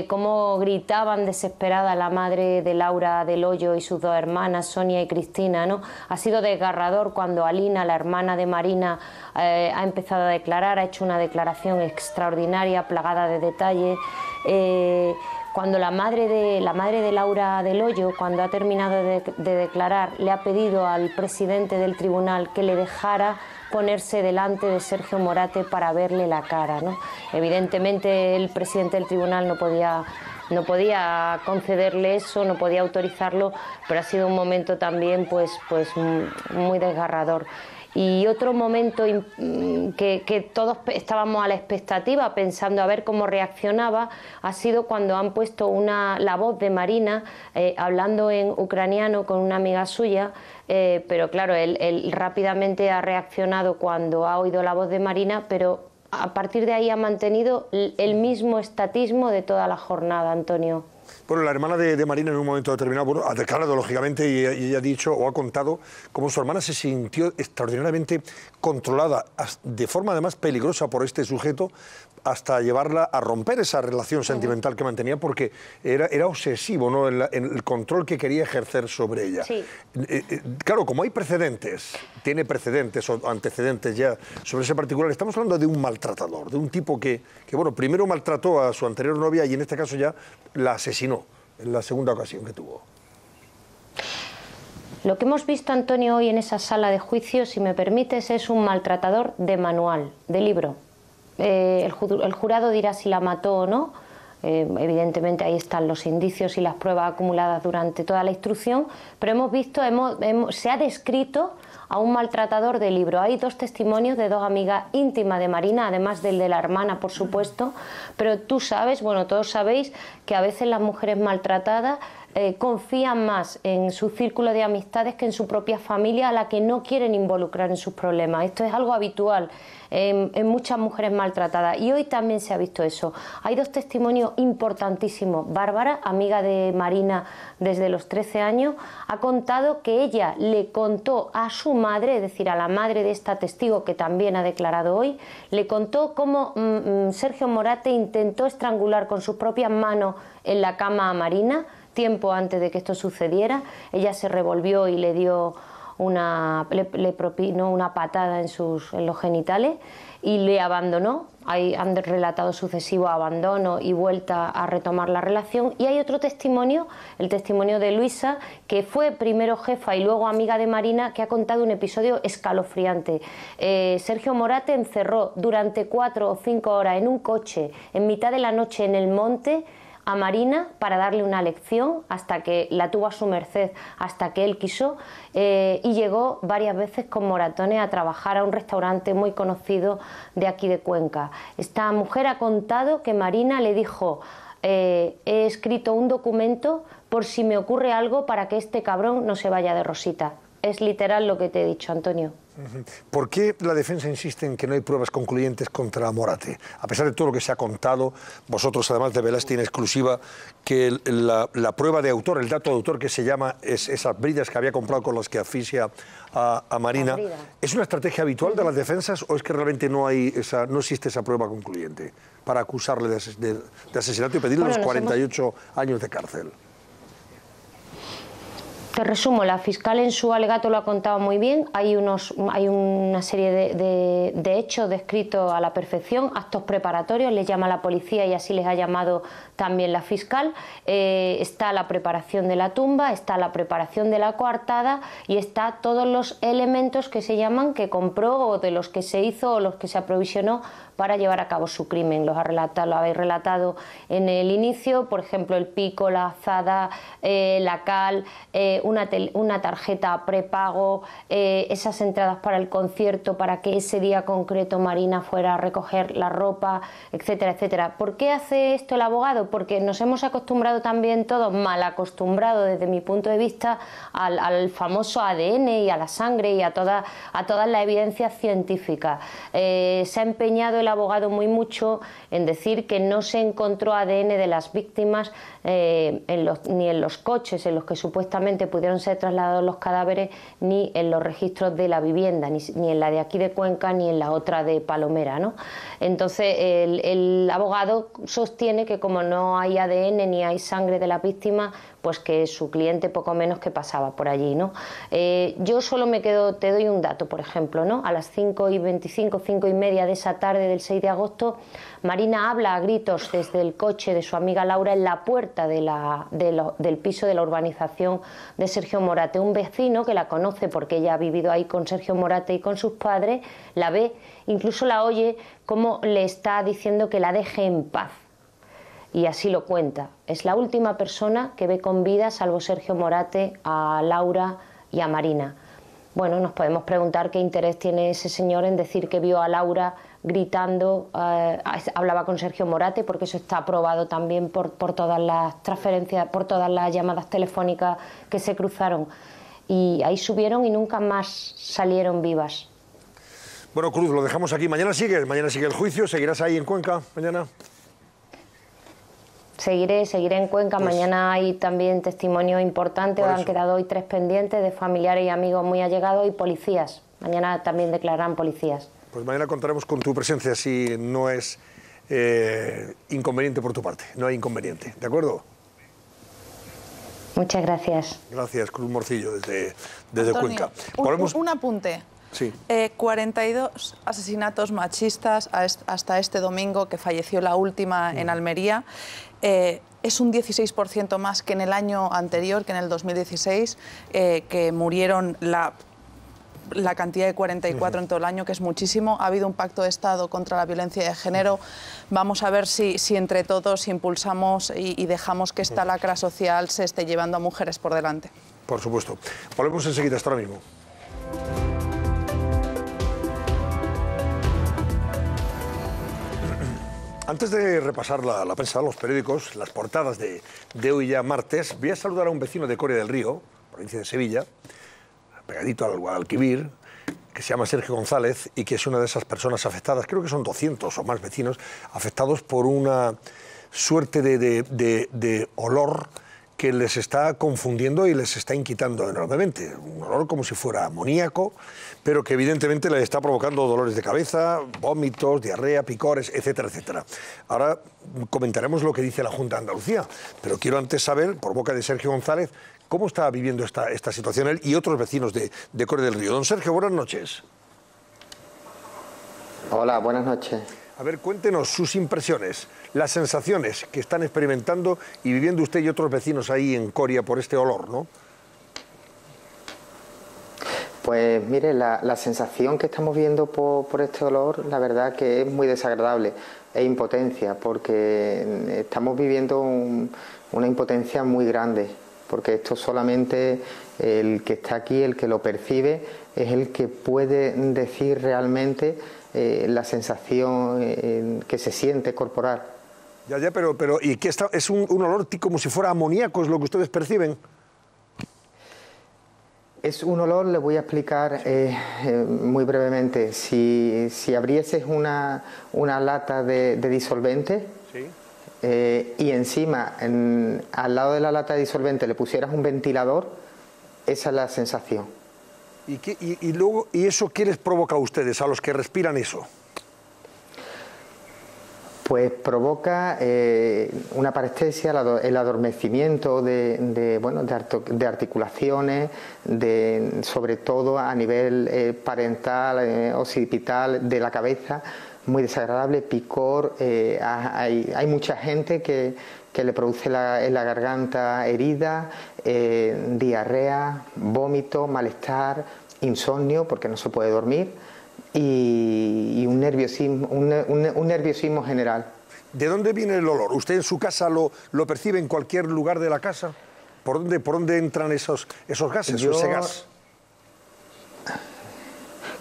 cómo gritaban desesperada la madre de Laura del Hoyo y sus dos hermanas, Sonia y Cristina, ¿no? Ha sido desgarrador cuando Alina, la hermana de Marina, ha empezado a declarar, ha hecho una declaración extraordinaria, plagada de detalles. cuando la madre de Laura del Hoyo, cuando ha terminado de declarar, le ha pedido al presidente del tribunal que le dejara ponerse delante de Sergio Morate para verle la cara, ¿no? Evidentemente el presidente del tribunal no podía concederle eso, no podía autorizarlo, pero ha sido un momento también pues muy desgarrador. Y otro momento que todos estábamos a la expectativa, pensando a ver cómo reaccionaba, ha sido cuando han puesto la voz de Marina hablando en ucraniano con una amiga suya, pero claro, él rápidamente ha reaccionado cuando ha oído la voz de Marina, pero a partir de ahí ha mantenido el mismo estatismo de toda la jornada, Antonio. Bueno, la hermana de Marina en un momento determinado, bueno, ha declarado lógicamente y ella ha dicho o ha contado cómo su hermana se sintió extraordinariamente controlada, de forma además peligrosa por este sujeto, hasta llevarla a romper esa relación sentimental que mantenía, porque era obsesivo, ¿no?, en el control que quería ejercer sobre ella. Sí. Claro, como hay precedentes, tiene precedentes o antecedentes ya sobre ese particular, estamos hablando de un maltratador, de un tipo que bueno, primero maltrató a su anterior novia y en este caso ya la asesinó en la segunda ocasión que tuvo. Lo que hemos visto, Antonio, hoy en esa sala de juicio, si me permites, es un maltratador de manual, de libro. El jurado dirá si la mató o no. Evidentemente ahí están los indicios y las pruebas acumuladas durante toda la instrucción, pero hemos visto, se ha descrito a un maltratador de libro. Hay dos testimonios de dos amigas íntimas de Marina, además del de la hermana, por supuesto, pero tú sabes, bueno, todos sabéis que a veces las mujeres maltratadas confían más en su círculo de amistades que en su propia familia, a la que no quieren involucrar en sus problemas. Esto es algo habitual en muchas mujeres maltratadas, y hoy también se ha visto eso. Hay dos testimonios importantísimos. Bárbara, amiga de Marina desde los 13 años, ha contado que ella le contó a su madre, es decir, a la madre de esta testigo que también ha declarado hoy, le contó cómo Sergio Morate intentó estrangular con sus propias manos en la cama a Marina tiempo antes de que esto sucediera. Ella se revolvió y le dio le propinó una patada en los genitales y le abandonó. Han relatado sucesivo abandono y vuelta a retomar la relación. Y hay otro testimonio, el testimonio de Luisa, que fue primero jefa y luego amiga de Marina, que ha contado un episodio escalofriante. Sergio Morate encerró durante 4 o 5 horas en un coche en mitad de la noche en el monte a Marina para darle una lección, hasta que la tuvo a su merced, hasta que él quiso, y llegó varias veces con moratones a trabajar a un restaurante muy conocido de aquí de Cuenca. Esta mujer ha contado que Marina le dijo: he escrito un documento por si me ocurre algo para que este cabrón no se vaya de rosita. Es literal lo que te he dicho, Antonio. ¿Por qué la defensa insiste en que no hay pruebas concluyentes contra Morate? A pesar de todo lo que se ha contado, vosotros además develaste en exclusiva que la prueba de autor, el dato de autor que se llama, es esas bridas que había comprado con las que asfixia a Marina. ¿Es una estrategia habitual de las defensas o es que realmente no existe esa prueba concluyente para acusarle de asesinato y pedirle los 48 años de cárcel? Te resumo, la fiscal en su alegato lo ha contado muy bien. Hay una serie de hechos descritos a la perfección, actos preparatorios, les llama la policía y así les ha llamado también la fiscal. Está la preparación de la tumba, está la preparación de la coartada y está todos los elementos que se llaman, que compró o de los que se hizo o los que se aprovisionó para llevar a cabo su crimen. Lo habéis relatado en el inicio, por ejemplo, el pico, la azada, la cal, una tarjeta prepago, esas entradas para el concierto, para que ese día concreto Marina fuera a recoger la ropa, etcétera, etcétera. ¿Por qué hace esto el abogado? Porque nos hemos acostumbrado también todos, mal acostumbrados desde mi punto de vista, al famoso ADN y a la sangre y a todas las evidencias científicas. Se ha empeñado el abogado muy mucho en decir que no se encontró ADN de las víctimas ni en los coches en los que supuestamente pudieron ser trasladados los cadáveres, ni en los registros de la vivienda, ni en la de aquí de Cuenca, ni en la otra de Palomera, ¿no? Entonces el abogado sostiene que como no hay ADN ni hay sangre de la víctima, pues que su cliente poco menos que pasaba por allí, ¿no? Yo solo me quedo, te doy un dato, por ejemplo, ¿no? A las 5:25, 5:30 de esa tarde del 6 de agosto, Marina habla a gritos desde el coche de su amiga Laura en la puerta del piso de la urbanización de Sergio Morate. Un vecino que la conoce porque ella ha vivido ahí con Sergio Morate y con sus padres, la ve, incluso la oye como le está diciendo que la deje en paz. Y así lo cuenta. Es la última persona que ve con vida, salvo Sergio Morate, a Laura y a Marina. Bueno, nos podemos preguntar qué interés tiene ese señor en decir que vio a Laura gritando, hablaba con Sergio Morate, porque eso está aprobado también por todas las transferencias, por todas las llamadas telefónicas que se cruzaron. Y ahí subieron y nunca más salieron vivas. Bueno, Cruz, lo dejamos aquí. Mañana sigue el juicio. ¿Seguirás ahí en Cuenca mañana? Seguiré en Cuenca. Pues, mañana hay también testimonio importante. Han quedado hoy 3 pendientes de familiares y amigos muy allegados y policías. Mañana también declararán policías. Pues mañana contaremos con tu presencia si no es inconveniente por tu parte. No hay inconveniente, ¿de acuerdo? Muchas gracias. Gracias, Cruz Morcillo, desde Antonio, Cuenca. Un apunte. Sí. 42 asesinatos machistas hasta este domingo, que falleció la última en Almería. Es un 16% más que en el año anterior, que en el 2016, que murieron la cantidad de 44 en todo el año, que es muchísimo. Ha habido un pacto de Estado contra la violencia de género. Vamos a ver si entre todos impulsamos y dejamos que esta lacra social se esté llevando a mujeres por delante. Por supuesto. Volvemos enseguida, hasta ahora mismo. Antes de repasar la prensa, los periódicos, las portadas de hoy ya martes, voy a saludar a un vecino de Coria del Río, provincia de Sevilla, pegadito al Guadalquivir, que se llama Sergio González y que es una de esas personas afectadas, creo que son 200 o más vecinos, afectados por una suerte de olor que les está confundiendo y les está inquietando enormemente. Un olor como si fuera amoníaco, pero que evidentemente les está provocando dolores de cabeza, vómitos, diarrea, picores, etcétera, etcétera. Ahora comentaremos lo que dice la Junta de Andalucía, pero quiero antes saber, por boca de Sergio González, cómo está viviendo esta situación él y otros vecinos de Coria del Río. Don Sergio, buenas noches. Hola, buenas noches. A ver, cuéntenos sus impresiones, las sensaciones que están experimentando y viviendo usted y otros vecinos ahí en Coria por este olor, ¿no? Pues mire, la sensación que estamos viendo por este olor, la verdad que es muy desagradable, es impotencia, porque estamos viviendo una impotencia muy grande, porque esto solamente el que está aquí, el que lo percibe, es el que puede decir realmente la sensación que se siente corporal. Ya, pero ¿y qué es un olor como si fuera amoníaco, es lo que ustedes perciben? Es un olor, le voy a explicar muy brevemente. Si abrieses una lata de disolvente, ¿sí? Y encima, al lado de la lata de disolvente, le pusieras un ventilador, esa es la sensación. ¿Y eso qué les provoca a ustedes, a los que respiran eso? Pues provoca una parestesia, el adormecimiento de articulaciones, sobre todo a nivel parental, occipital, de la cabeza, muy desagradable, picor. Hay mucha gente que le produce en la garganta herida, diarrea, vómito, malestar, insomnio, porque no se puede dormir, y un nerviosismo general. ¿De dónde viene el olor? ¿Usted en su casa lo percibe en cualquier lugar de la casa? ¿Por dónde entran esos gases o ese gas?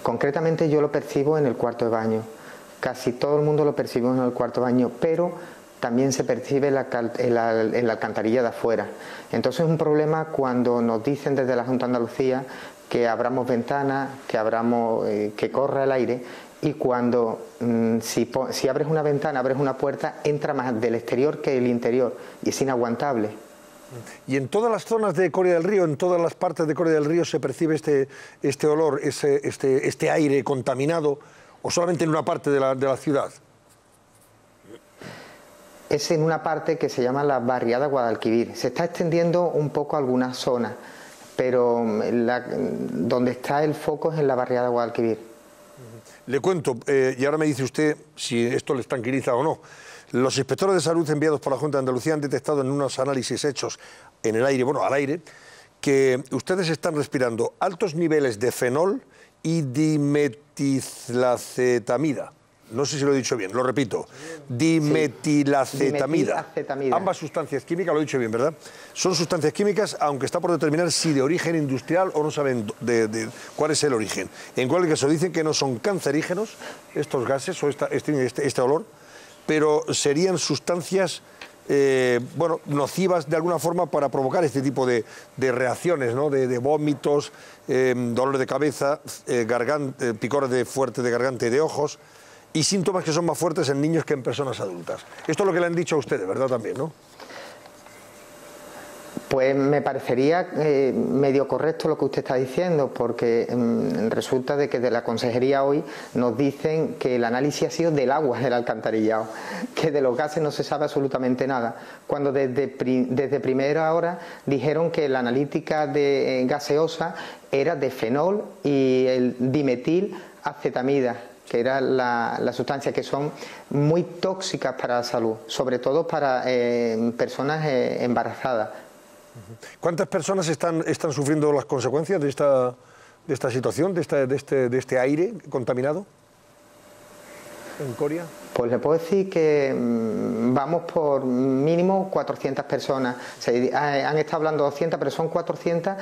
Concretamente yo lo percibo en el cuarto de baño. Casi todo el mundo lo percibe en el cuarto de baño, pero también se percibe en la alcantarilla de afuera. Entonces es un problema cuando nos dicen desde la Junta de Andalucía que abramos ventanas, que corra el aire, y cuando si abres una ventana, abres una puerta, entra más del exterior que del interior, y es inaguantable. ¿Y en todas las zonas de Coria del Río, en todas las partes de Coria del Río se percibe este olor, este aire contaminado, o solamente en una parte de la ciudad? es en una parte que se llama la barriada Guadalquivir. Se está extendiendo un poco a algunas zonas, pero donde está el foco es en la barriada Guadalquivir. Le cuento, y ahora me dice usted si esto les tranquiliza o no. Los inspectores de salud enviados por la Junta de Andalucía han detectado en unos análisis hechos en el aire, bueno, al aire, que ustedes están respirando altos niveles de fenol y dimetilacetamida. No sé si lo he dicho bien, lo repito. Dimetilacetamida. Ambas sustancias químicas, lo he dicho bien, ¿verdad? Son sustancias químicas, aunque está por determinar si de origen industrial o no saben de cuál es el origen. En cualquier caso, dicen que no son cancerígenos estos gases o este olor, pero serían sustancias bueno, nocivas de alguna forma para provocar este tipo de reacciones, ¿no? De vómitos, dolores de cabeza, picores fuertes de garganta y de ojos, y síntomas que son más fuertes en niños que en personas adultas. Esto es lo que le han dicho a ustedes, ¿verdad? También, ¿no? Pues me parecería medio correcto lo que usted está diciendo, porque resulta de que de la consejería hoy nos dicen que el análisis ha sido del agua del alcantarillado, que de los gases no se sabe absolutamente nada, cuando desde primera hora dijeron que la analítica de gaseosa era de fenol y el dimetilacetamida, que era la sustancia, que son muy tóxicas para la salud, sobre todo para personas embarazadas. ¿Cuántas personas están sufriendo las consecuencias de esta situación, de este aire contaminado en Coria? Pues le puedo decir que vamos por mínimo 400 personas. Han estado hablando 200, pero son 400.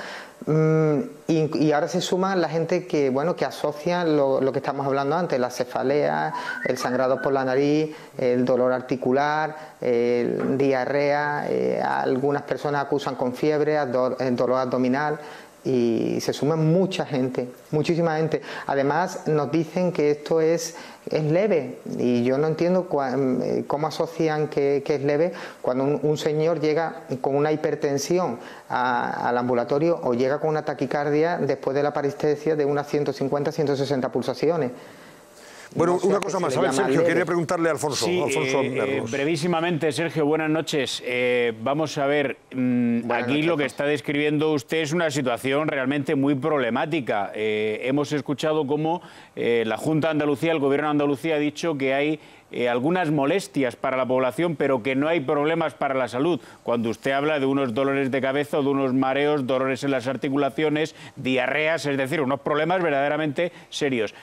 Y ahora se suma la gente que, bueno, que asocia lo que estamos hablando antes, la cefalea, el sangrado por la nariz, el dolor articular, diarrea. Algunas personas acusan con fiebre, el dolor abdominal. Y se suma mucha gente, muchísima gente. Además nos dicen que esto es leve, y yo no entiendo cómo asocian que es leve cuando un señor llega con una hipertensión al ambulatorio o llega con una taquicardia después de la parestesia de unas 150-160 pulsaciones. Bueno, una cosa más, a ver, Sergio, quería preguntarle a Alfonso. Sí, Alfonso brevísimamente, Sergio, buenas noches. Vamos a ver, aquí lo que está describiendo usted es una situación realmente muy problemática. Hemos escuchado cómo la Junta de Andalucía, el Gobierno de Andalucía ha dicho que hay algunas molestias para la población, pero que no hay problemas para la salud. Cuando usted habla de unos dolores de cabeza o de unos mareos, dolores en las articulaciones, diarreas, es decir, unos problemas verdaderamente serios.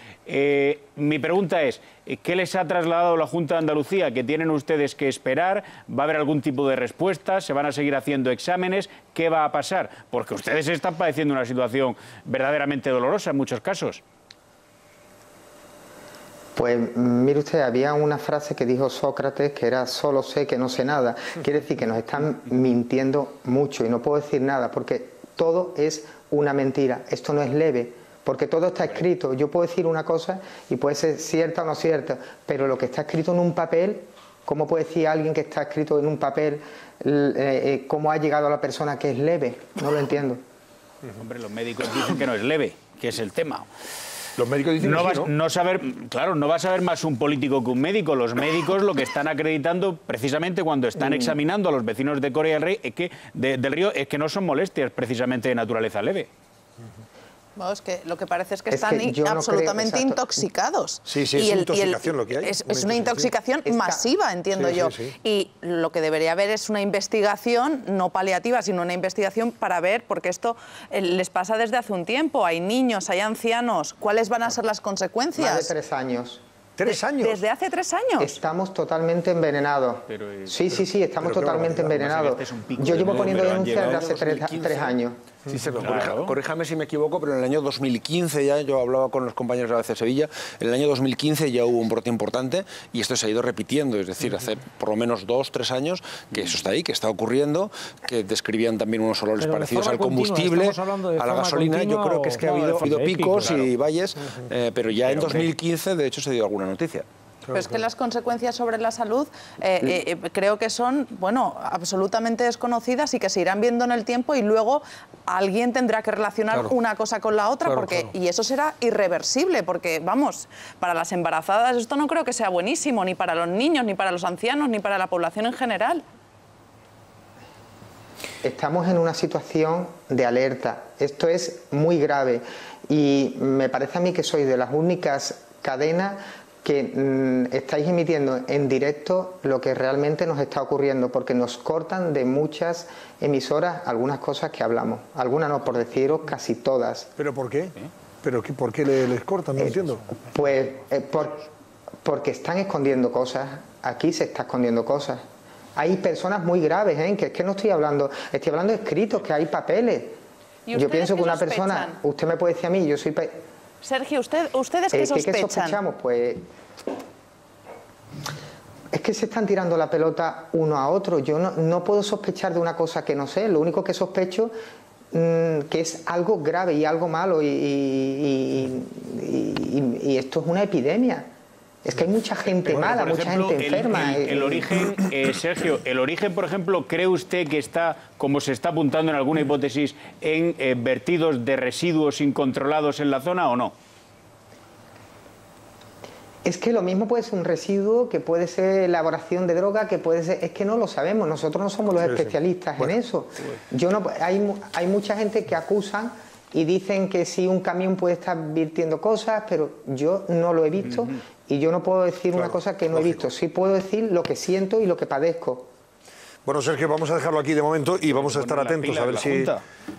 Mi pregunta es, ¿qué les ha trasladado la Junta de Andalucía? ¿Qué tienen ustedes que esperar? ¿Va a haber algún tipo de respuesta? ¿Se van a seguir haciendo exámenes? ¿Qué va a pasar? Porque ustedes están padeciendo una situación verdaderamente dolorosa en muchos casos. Pues mire usted, había una frase que dijo Sócrates que era solo sé que no sé nada. Quiere decir que nos están mintiendo mucho y no puedo decir nada porque todo es una mentira. Esto no es leve porque todo está escrito. Yo puedo decir una cosa y puede ser cierta o no cierta, pero lo que está escrito en un papel, ¿cómo puede decir alguien que está escrito en un papel cómo ha llegado a la persona que es leve? No lo entiendo. Hombre, los médicos dicen que no es leve, que es el tema. Los médicos dicen que sí, ¿no? Claro, no va a saber más un político que un médico. Los médicos lo que están acreditando precisamente cuando están examinando a los vecinos de Coria del Río es que no son molestias precisamente de naturaleza leve. Bueno, es que lo que parece es que están absolutamente intoxicados. Sí, sí, es intoxicación lo que hay. Es una intoxicación masiva, entiendo yo. Y lo que debería haber es una investigación, no paliativa, sino una investigación para ver, porque esto les pasa desde hace un tiempo. Hay niños, hay ancianos. ¿Cuáles van a ser las consecuencias? Más de 3 años. ¿3 años? ¿Desde hace 3 años? Estamos totalmente envenenados. Sí, estamos totalmente envenenados. Yo llevo poniendo denuncias desde hace 3 años. Sí, corríjame si me equivoco, pero en el año 2015 ya, yo hablaba con los compañeros de ABC Sevilla, en el año 2015 ya hubo un brote importante y esto se ha ido repitiendo, es decir, hace por lo menos 2-3 años que eso está ahí, que está ocurriendo, que describían también unos olores parecidos al combustible, a la gasolina. Yo creo que es que ha habido picos y valles, pero ya en 2015 de hecho se dio alguna noticia. Pero es que las consecuencias sobre la salud creo que son, bueno, absolutamente desconocidas y que se irán viendo en el tiempo y luego alguien tendrá que relacionar una cosa con la otra y eso será irreversible porque, vamos, para las embarazadas esto no creo que sea buenísimo, ni para los niños, ni para los ancianos, ni para la población en general. Estamos en una situación de alerta. Esto es muy grave y me parece a mí que sois de las únicas cadenas que estáis emitiendo en directo lo que realmente nos está ocurriendo, porque nos cortan de muchas emisoras algunas cosas que hablamos. Algunas no, por deciros casi todas. ¿Pero por qué? ¿Por qué les cortan? No entiendo. Pues porque están escondiendo cosas. Aquí se está escondiendo cosas. Hay personas muy graves, que es que no estoy hablando de escritos, que hay papeles. Yo pienso que una persona, usted me puede decir a mí, yo soy... Sergio, ¿ustedes qué sospechan? ¿Qué sospechamos? Pues es que se están tirando la pelota uno a otro. Yo no puedo sospechar de una cosa que no sé. Lo único que sospecho que es algo grave y algo malo y esto es una epidemia. Es que hay mucha gente mala, mucha gente enferma. El origen, Sergio, el origen, por ejemplo, ¿cree usted que está, como se está apuntando en alguna hipótesis, en vertidos de residuos incontrolados en la zona o no? Es que lo mismo puede ser un residuo, que puede ser elaboración de droga, que puede ser... Es que no lo sabemos, nosotros no somos los especialistas en eso. Hay mucha gente que acusan y dicen que sí, un camión puede estar virtiendo cosas, pero yo no lo he visto y yo no puedo decir una cosa que no he visto. Sí puedo decir lo que siento y lo que padezco. Bueno, Sergio, vamos a dejarlo aquí de momento y vamos a estar atentos a ver si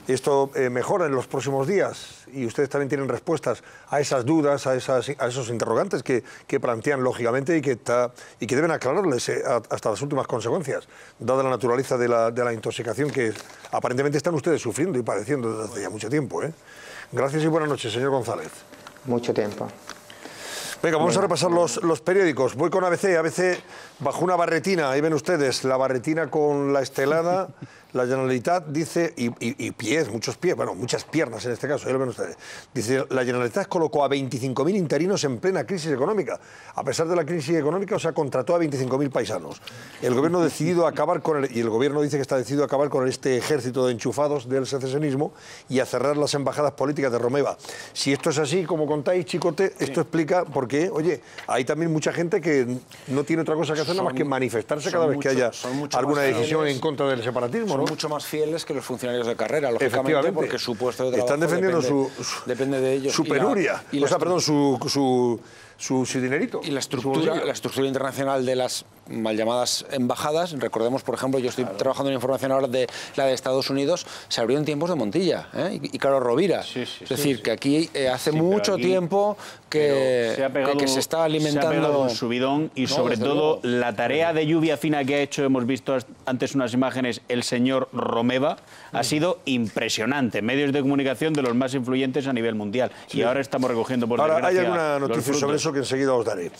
esto mejora en los próximos días y ustedes también tienen respuestas a esas dudas, a esos interrogantes que plantean lógicamente y que deben aclararles hasta las últimas consecuencias, dada la naturaleza de la intoxicación que aparentemente están ustedes sufriendo y padeciendo desde hace ya mucho tiempo. Gracias y buenas noches, señor González. Mucho tiempo. Venga, vamos a repasar los periódicos. Voy con ABC. ABC bajo una barretina. Ahí ven ustedes la barretina con la estelada. La Generalitat dice, y pies, muchos pies, bueno, muchas piernas en este caso, ahí lo ven ustedes. Dice, la Generalitat colocó a 25.000 interinos en plena crisis económica. A pesar de la crisis económica, o sea, contrató a 25.000 paisanos. El gobierno ha decidido acabar con y el gobierno dice que está decidido a acabar con este ejército de enchufados del secesionismo y a cerrar las embajadas políticas de Romeva. Si esto es así, como contáis, Chicote, esto explica por qué, oye, hay también mucha gente que no tiene otra cosa que hacer nada más que manifestarse cada vez que haya alguna decisión en contra del separatismo, ¿no? Mucho más fieles que los funcionarios de carrera, lógicamente, porque su puesto de trabajo están defendiendo depende de ellos. Su penuria, su dinerito. Y la estructura internacional de las mal llamadas embajadas, recordemos, por ejemplo, yo estoy trabajando en información ahora de la de Estados Unidos, se abrió en tiempos de Montilla y Carlos Rovira. Es decir, que aquí hace mucho tiempo que se está alimentando... Se ha pegado un subidón y sobre todo la tarea de lluvia fina que ha hecho, hemos visto antes unas imágenes, el señor Romeva, ha sido impresionante. Medios de comunicación de los más influyentes a nivel mundial. Y ahora estamos recogiendo por desgracia. Hay alguna noticia sobre eso que enseguida os daré.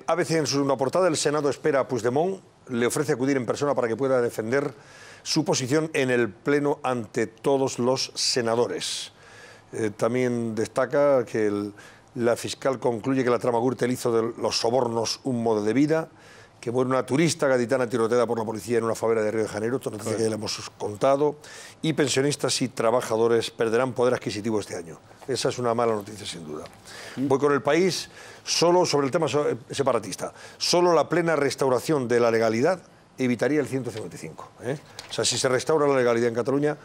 ABC en su portada, el Senado espera a Puigdemont, le ofrece acudir en persona para que pueda defender su posición en el Pleno ante todos los senadores. También destaca que la fiscal concluye que la trama Gürtel hizo de los sobornos un modo de vida, que muere una turista gaditana tiroteada por la policía en una favela de Río de Janeiro, otra noticia que ya le hemos contado, y pensionistas y trabajadores perderán poder adquisitivo este año. Esa es una mala noticia, sin duda. Voy con El País, solo sobre el tema separatista. Solo la plena restauración de la legalidad evitaría el 155. O sea, si se restaura la legalidad en Cataluña,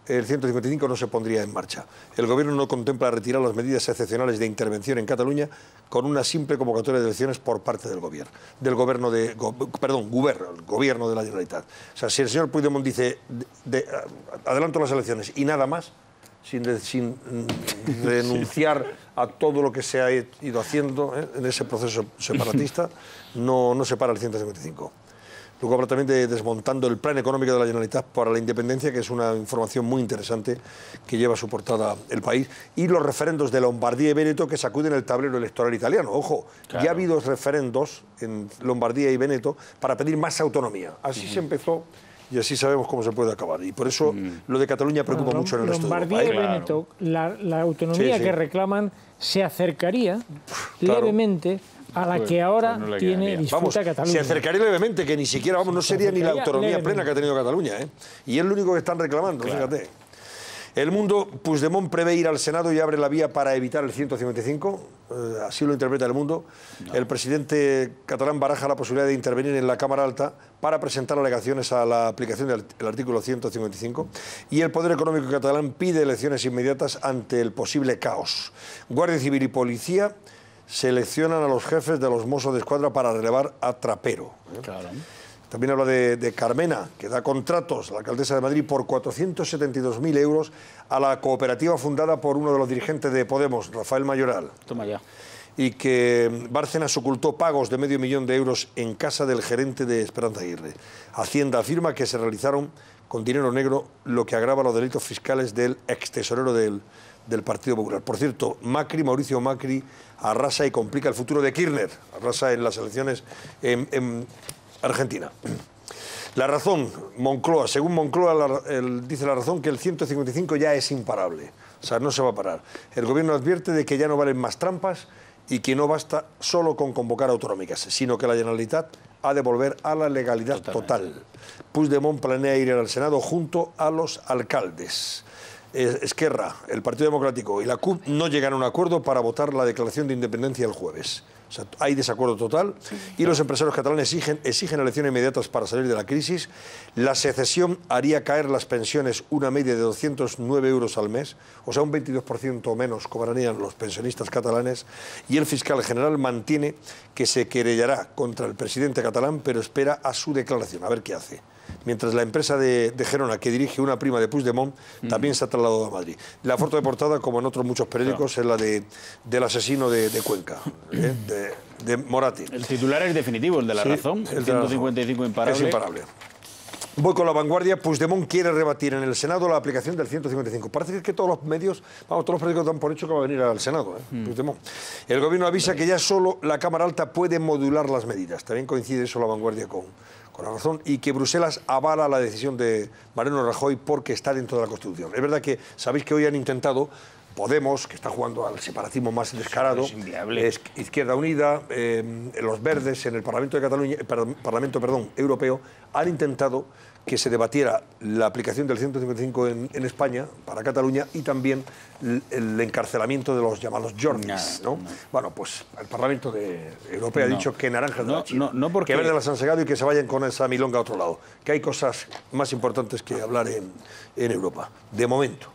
el 155 no se pondría en marcha. El Gobierno no contempla retirar las medidas excepcionales de intervención en Cataluña con una simple convocatoria de elecciones por parte del Gobierno. Gobierno de la Generalitat. O sea, si el señor Puigdemont dice adelanto las elecciones y nada más, sin renunciar a todo lo que se ha ido haciendo en ese proceso separatista, no se para el 155. Luego habla también de desmontando el plan económico de la Generalitat para la independencia, que es una información muy interesante que lleva a su portada El País, y los referendos de Lombardía y Véneto que sacuden el tablero electoral italiano. Ojo, ya ha habido referendos en Lombardía y Véneto para pedir más autonomía. Así se empezó y así sabemos cómo se puede acabar. Y por eso lo de Cataluña preocupa mucho en el resto de Europa. Lombardía y Véneto, la autonomía que reclaman se acercaría levemente a la que ahora tiene disputa Cataluña. Se acercaría levemente, que ni siquiera, no sería ni la autonomía plena que ha tenido Cataluña, ¿eh? Y es lo único que están reclamando, fíjate. El Mundo, Puigdemont prevé ir al Senado y abre la vía para evitar el 155, así lo interpreta El Mundo. El presidente catalán baraja la posibilidad de intervenir en la Cámara Alta para presentar alegaciones a la aplicación del artículo 155. Y el Poder Económico catalán pide elecciones inmediatas ante el posible caos. Guardia Civil y Policía seleccionan a los jefes de los Mossos de Escuadra para relevar a Trapero. Claro. También habla de Carmena, que da contratos, la alcaldesa de Madrid, por 472.000 euros a la cooperativa fundada por uno de los dirigentes de Podemos, Rafael Mayoral. Toma ya. Y que Bárcenas ocultó pagos de $500.000 en casa del gerente de Esperanza Aguirre. Hacienda afirma que se realizaron con dinero negro, lo que agrava los delitos fiscales del extesorero del Partido Popular. Por cierto, Mauricio Macri, arrasa y complica el futuro de Kirchner. Arrasa en las elecciones en Argentina. La Razón, Moncloa. Según Moncloa, dice La Razón que el 155 ya es imparable. O sea, no se va a parar. El gobierno advierte de que ya no valen más trampas y que no basta solo con convocar autonómicas, sino que la Generalitat ha de volver a la legalidad total. Puigdemont planea ir al Senado junto a los alcaldes. Esquerra, el Partido Democrático y la CUP no llegan a un acuerdo para votar la declaración de independencia el jueves. O sea, hay desacuerdo total y los empresarios catalanes exigen elecciones inmediatas para salir de la crisis. La secesión haría caer las pensiones una media de 209 euros al mes, o sea, un 22% menos cobrarían los pensionistas catalanes. Y el fiscal general mantiene que se querellará contra el presidente catalán, pero espera a su declaración, a ver qué hace. Mientras la empresa de Gerona, que dirige una prima de Puigdemont, también se ha trasladado a Madrid. La foto de portada, como en otros muchos periódicos, es la del asesino de Cuenca, de Moratti. El titular es definitivo, el de La Razón, el 155 imparable. Es imparable. Voy con La Vanguardia. Puigdemont quiere rebatir en el Senado la aplicación del 155. Parece que todos los medios, todos los periódicos dan por hecho que va a venir al Senado, Puigdemont. El gobierno avisa que ya solo la Cámara Alta puede modular las medidas. También coincide eso La Vanguardia con La Razón, y que Bruselas avala la decisión de Mariano Rajoy porque está dentro de la Constitución. Es verdad que sabéis que hoy han intentado Podemos, que está jugando al separatismo más descarado, Izquierda Unida, los Verdes en el Parlamento de Cataluña, Parlamento Europeo, han intentado que se debatiera la aplicación del 155 en España para Cataluña y también el encarcelamiento de los llamados Jordis, ¿no? Bueno, pues el Parlamento Europeo ha dicho que naranjas de la China, que verdes las han segado y que se vayan con esa milonga a otro lado, que hay cosas más importantes que hablar en Europa, de momento.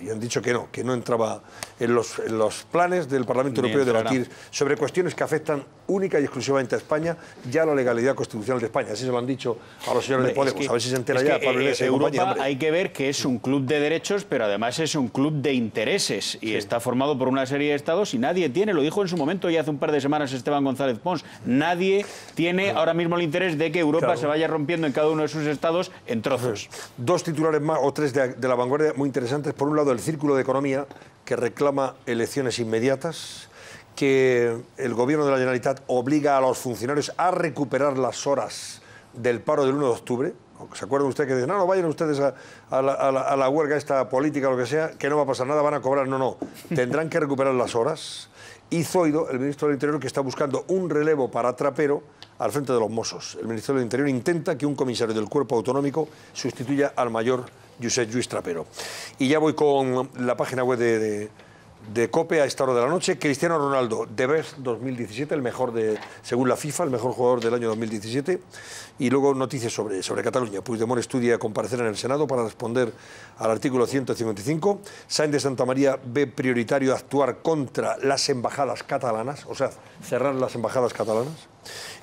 Y han dicho que no entraba en los planes del Parlamento Europeo debatir sobre cuestiones que afectan única y exclusivamente a España, ya la legalidad constitucional de España. Así se lo han dicho a los señores de Podemos. A ver si se entera ya Pablo Iglesias y compañía. Europa hay que ver que es un club de derechos, pero además es un club de intereses y está formado por una serie de estados y nadie tiene, lo dijo en su momento ya hace un par de semanas Esteban González Pons, nadie tiene ahora mismo el interés de que Europa se vaya rompiendo en cada uno de sus estados en trozos. Dos titulares más o tres de La Vanguardia muy interesantes. Por un lado, el Círculo de Economía, que reclama elecciones inmediatas, que el gobierno de la Generalitat obliga a los funcionarios a recuperar las horas del paro del 1 de octubre. ¿Se acuerdan ustedes que dicen, no vayan ustedes a la huelga esta política o lo que sea, que no va a pasar nada, van a cobrar? No, tendrán que recuperar las horas. Y Zoido, el ministro del Interior, que está buscando un relevo para Trapero al frente de los Mossos. El Ministerio del Interior intenta que un comisario del Cuerpo Autonómico sustituya al mayor Josep Lluís Trapero. Y ya voy con la página web de COPE a esta hora de la noche. Cristiano Ronaldo, The Best 2017, el mejor según la FIFA, el mejor jugador del año 2017. Y luego noticias sobre Cataluña. Puigdemont estudia comparecer en el Senado para responder al artículo 155. Sáenz de Santa María ve prioritario actuar contra las embajadas catalanas, o sea, cerrar las embajadas catalanas.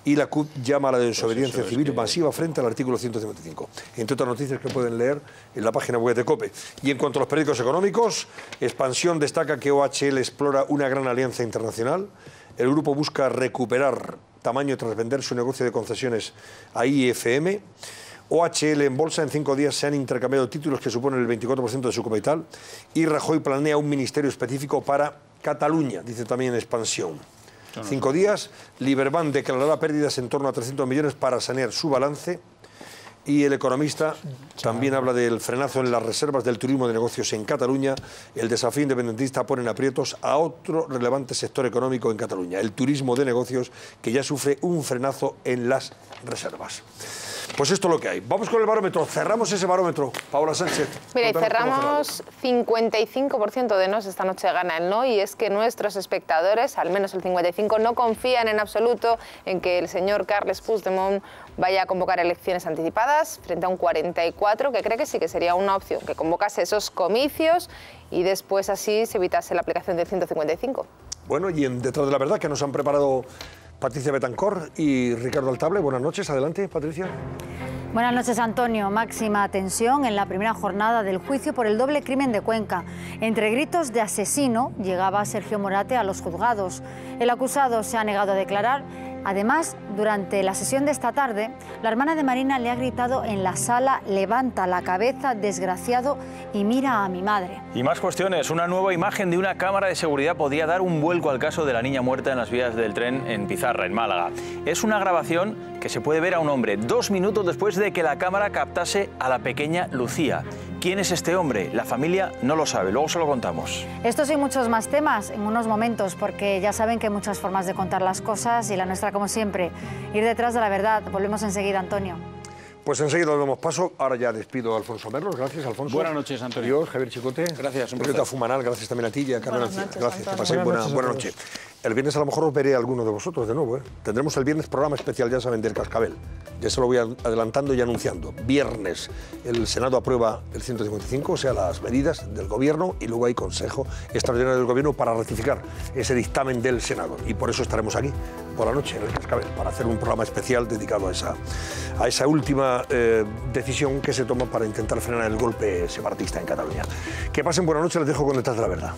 Y la CUP llama a la desobediencia civil masiva frente al artículo 155. Entre otras noticias que pueden leer en la página web de COPE. Y en cuanto a los periódicos económicos, Expansión destaca que OHL explora una gran alianza internacional. El grupo busca recuperar tamaño tras vender su negocio de concesiones a IFM. OHL en bolsa, en 5 días se han intercambiado títulos que suponen el 24% de su capital. Y Rajoy planea un ministerio específico para Cataluña, dice también Expansión. 5 días, Liberbank declarará pérdidas en torno a 300 millones para sanear su balance. Y El Economista también habla del frenazo en las reservas del turismo de negocios en Cataluña. El desafío independentista pone en aprietos a otro relevante sector económico en Cataluña, el turismo de negocios, que ya sufre un frenazo en las reservas. Pues esto es lo que hay. Vamos con el barómetro. Cerramos ese barómetro. Paola Sánchez. Mira, y cerramos 55% de nos. Esta noche gana el no, y es que nuestros espectadores, al menos el 55%, no confían en absoluto en que el señor Carles Puigdemont vaya a convocar elecciones anticipadas, frente a un 44% que cree que sí que sería una opción, que convocase esos comicios y después así se evitase la aplicación del 155. Bueno, y en Detrás de la Verdad, que nos han preparado Patricia Betancor y Ricardo Altable. Buenas noches. Adelante, Patricia. Buenas noches, Antonio. Máxima tensión en la primera jornada del juicio por el doble crimen de Cuenca. Entre gritos de asesino llegaba Sergio Morate a los juzgados. El acusado se ha negado a declarar. Además, durante la sesión de esta tarde, la hermana de Marina le ha gritado en la sala: levanta la cabeza, desgraciado, y mira a mi madre. Y más cuestiones. Una nueva imagen de una cámara de seguridad podría dar un vuelco al caso de la niña muerta en las vías del tren en Pizarra, en Málaga. Es una grabación que se puede ver a un hombre 2 minutos después de que la cámara captase a la pequeña Lucía. ¿Quién es este hombre? La familia no lo sabe, luego se lo contamos. Estos y muchos más temas en unos momentos, porque ya saben que hay muchas formas de contar las cosas y la nuestra, como siempre, ir detrás de la verdad. Volvemos enseguida, Antonio. Pues enseguida damos paso. Ahora ya despido a Alfonso Merlos. Gracias, Alfonso. Buenas noches, Antonio. Adiós, Javier Chicote. Gracias, un placer. Fumanal, gracias también a ti y a Carmen Alcina. Gracias, que paséis buena noche. El viernes a lo mejor os veré a alguno de vosotros de nuevo. Tendremos el viernes programa especial, ya saben, del Cascabel. Ya se lo voy adelantando y anunciando. Viernes el Senado aprueba el 155, o sea, las medidas del Gobierno, y luego hay Consejo Extraordinario del Gobierno para ratificar ese dictamen del Senado. Y por eso estaremos aquí por la noche en el Cascabel, para hacer un programa especial dedicado a esa última decisión que se toma para intentar frenar el golpe separatista en Cataluña. Que pasen buena noche, les dejo con Detrás de la Verdad.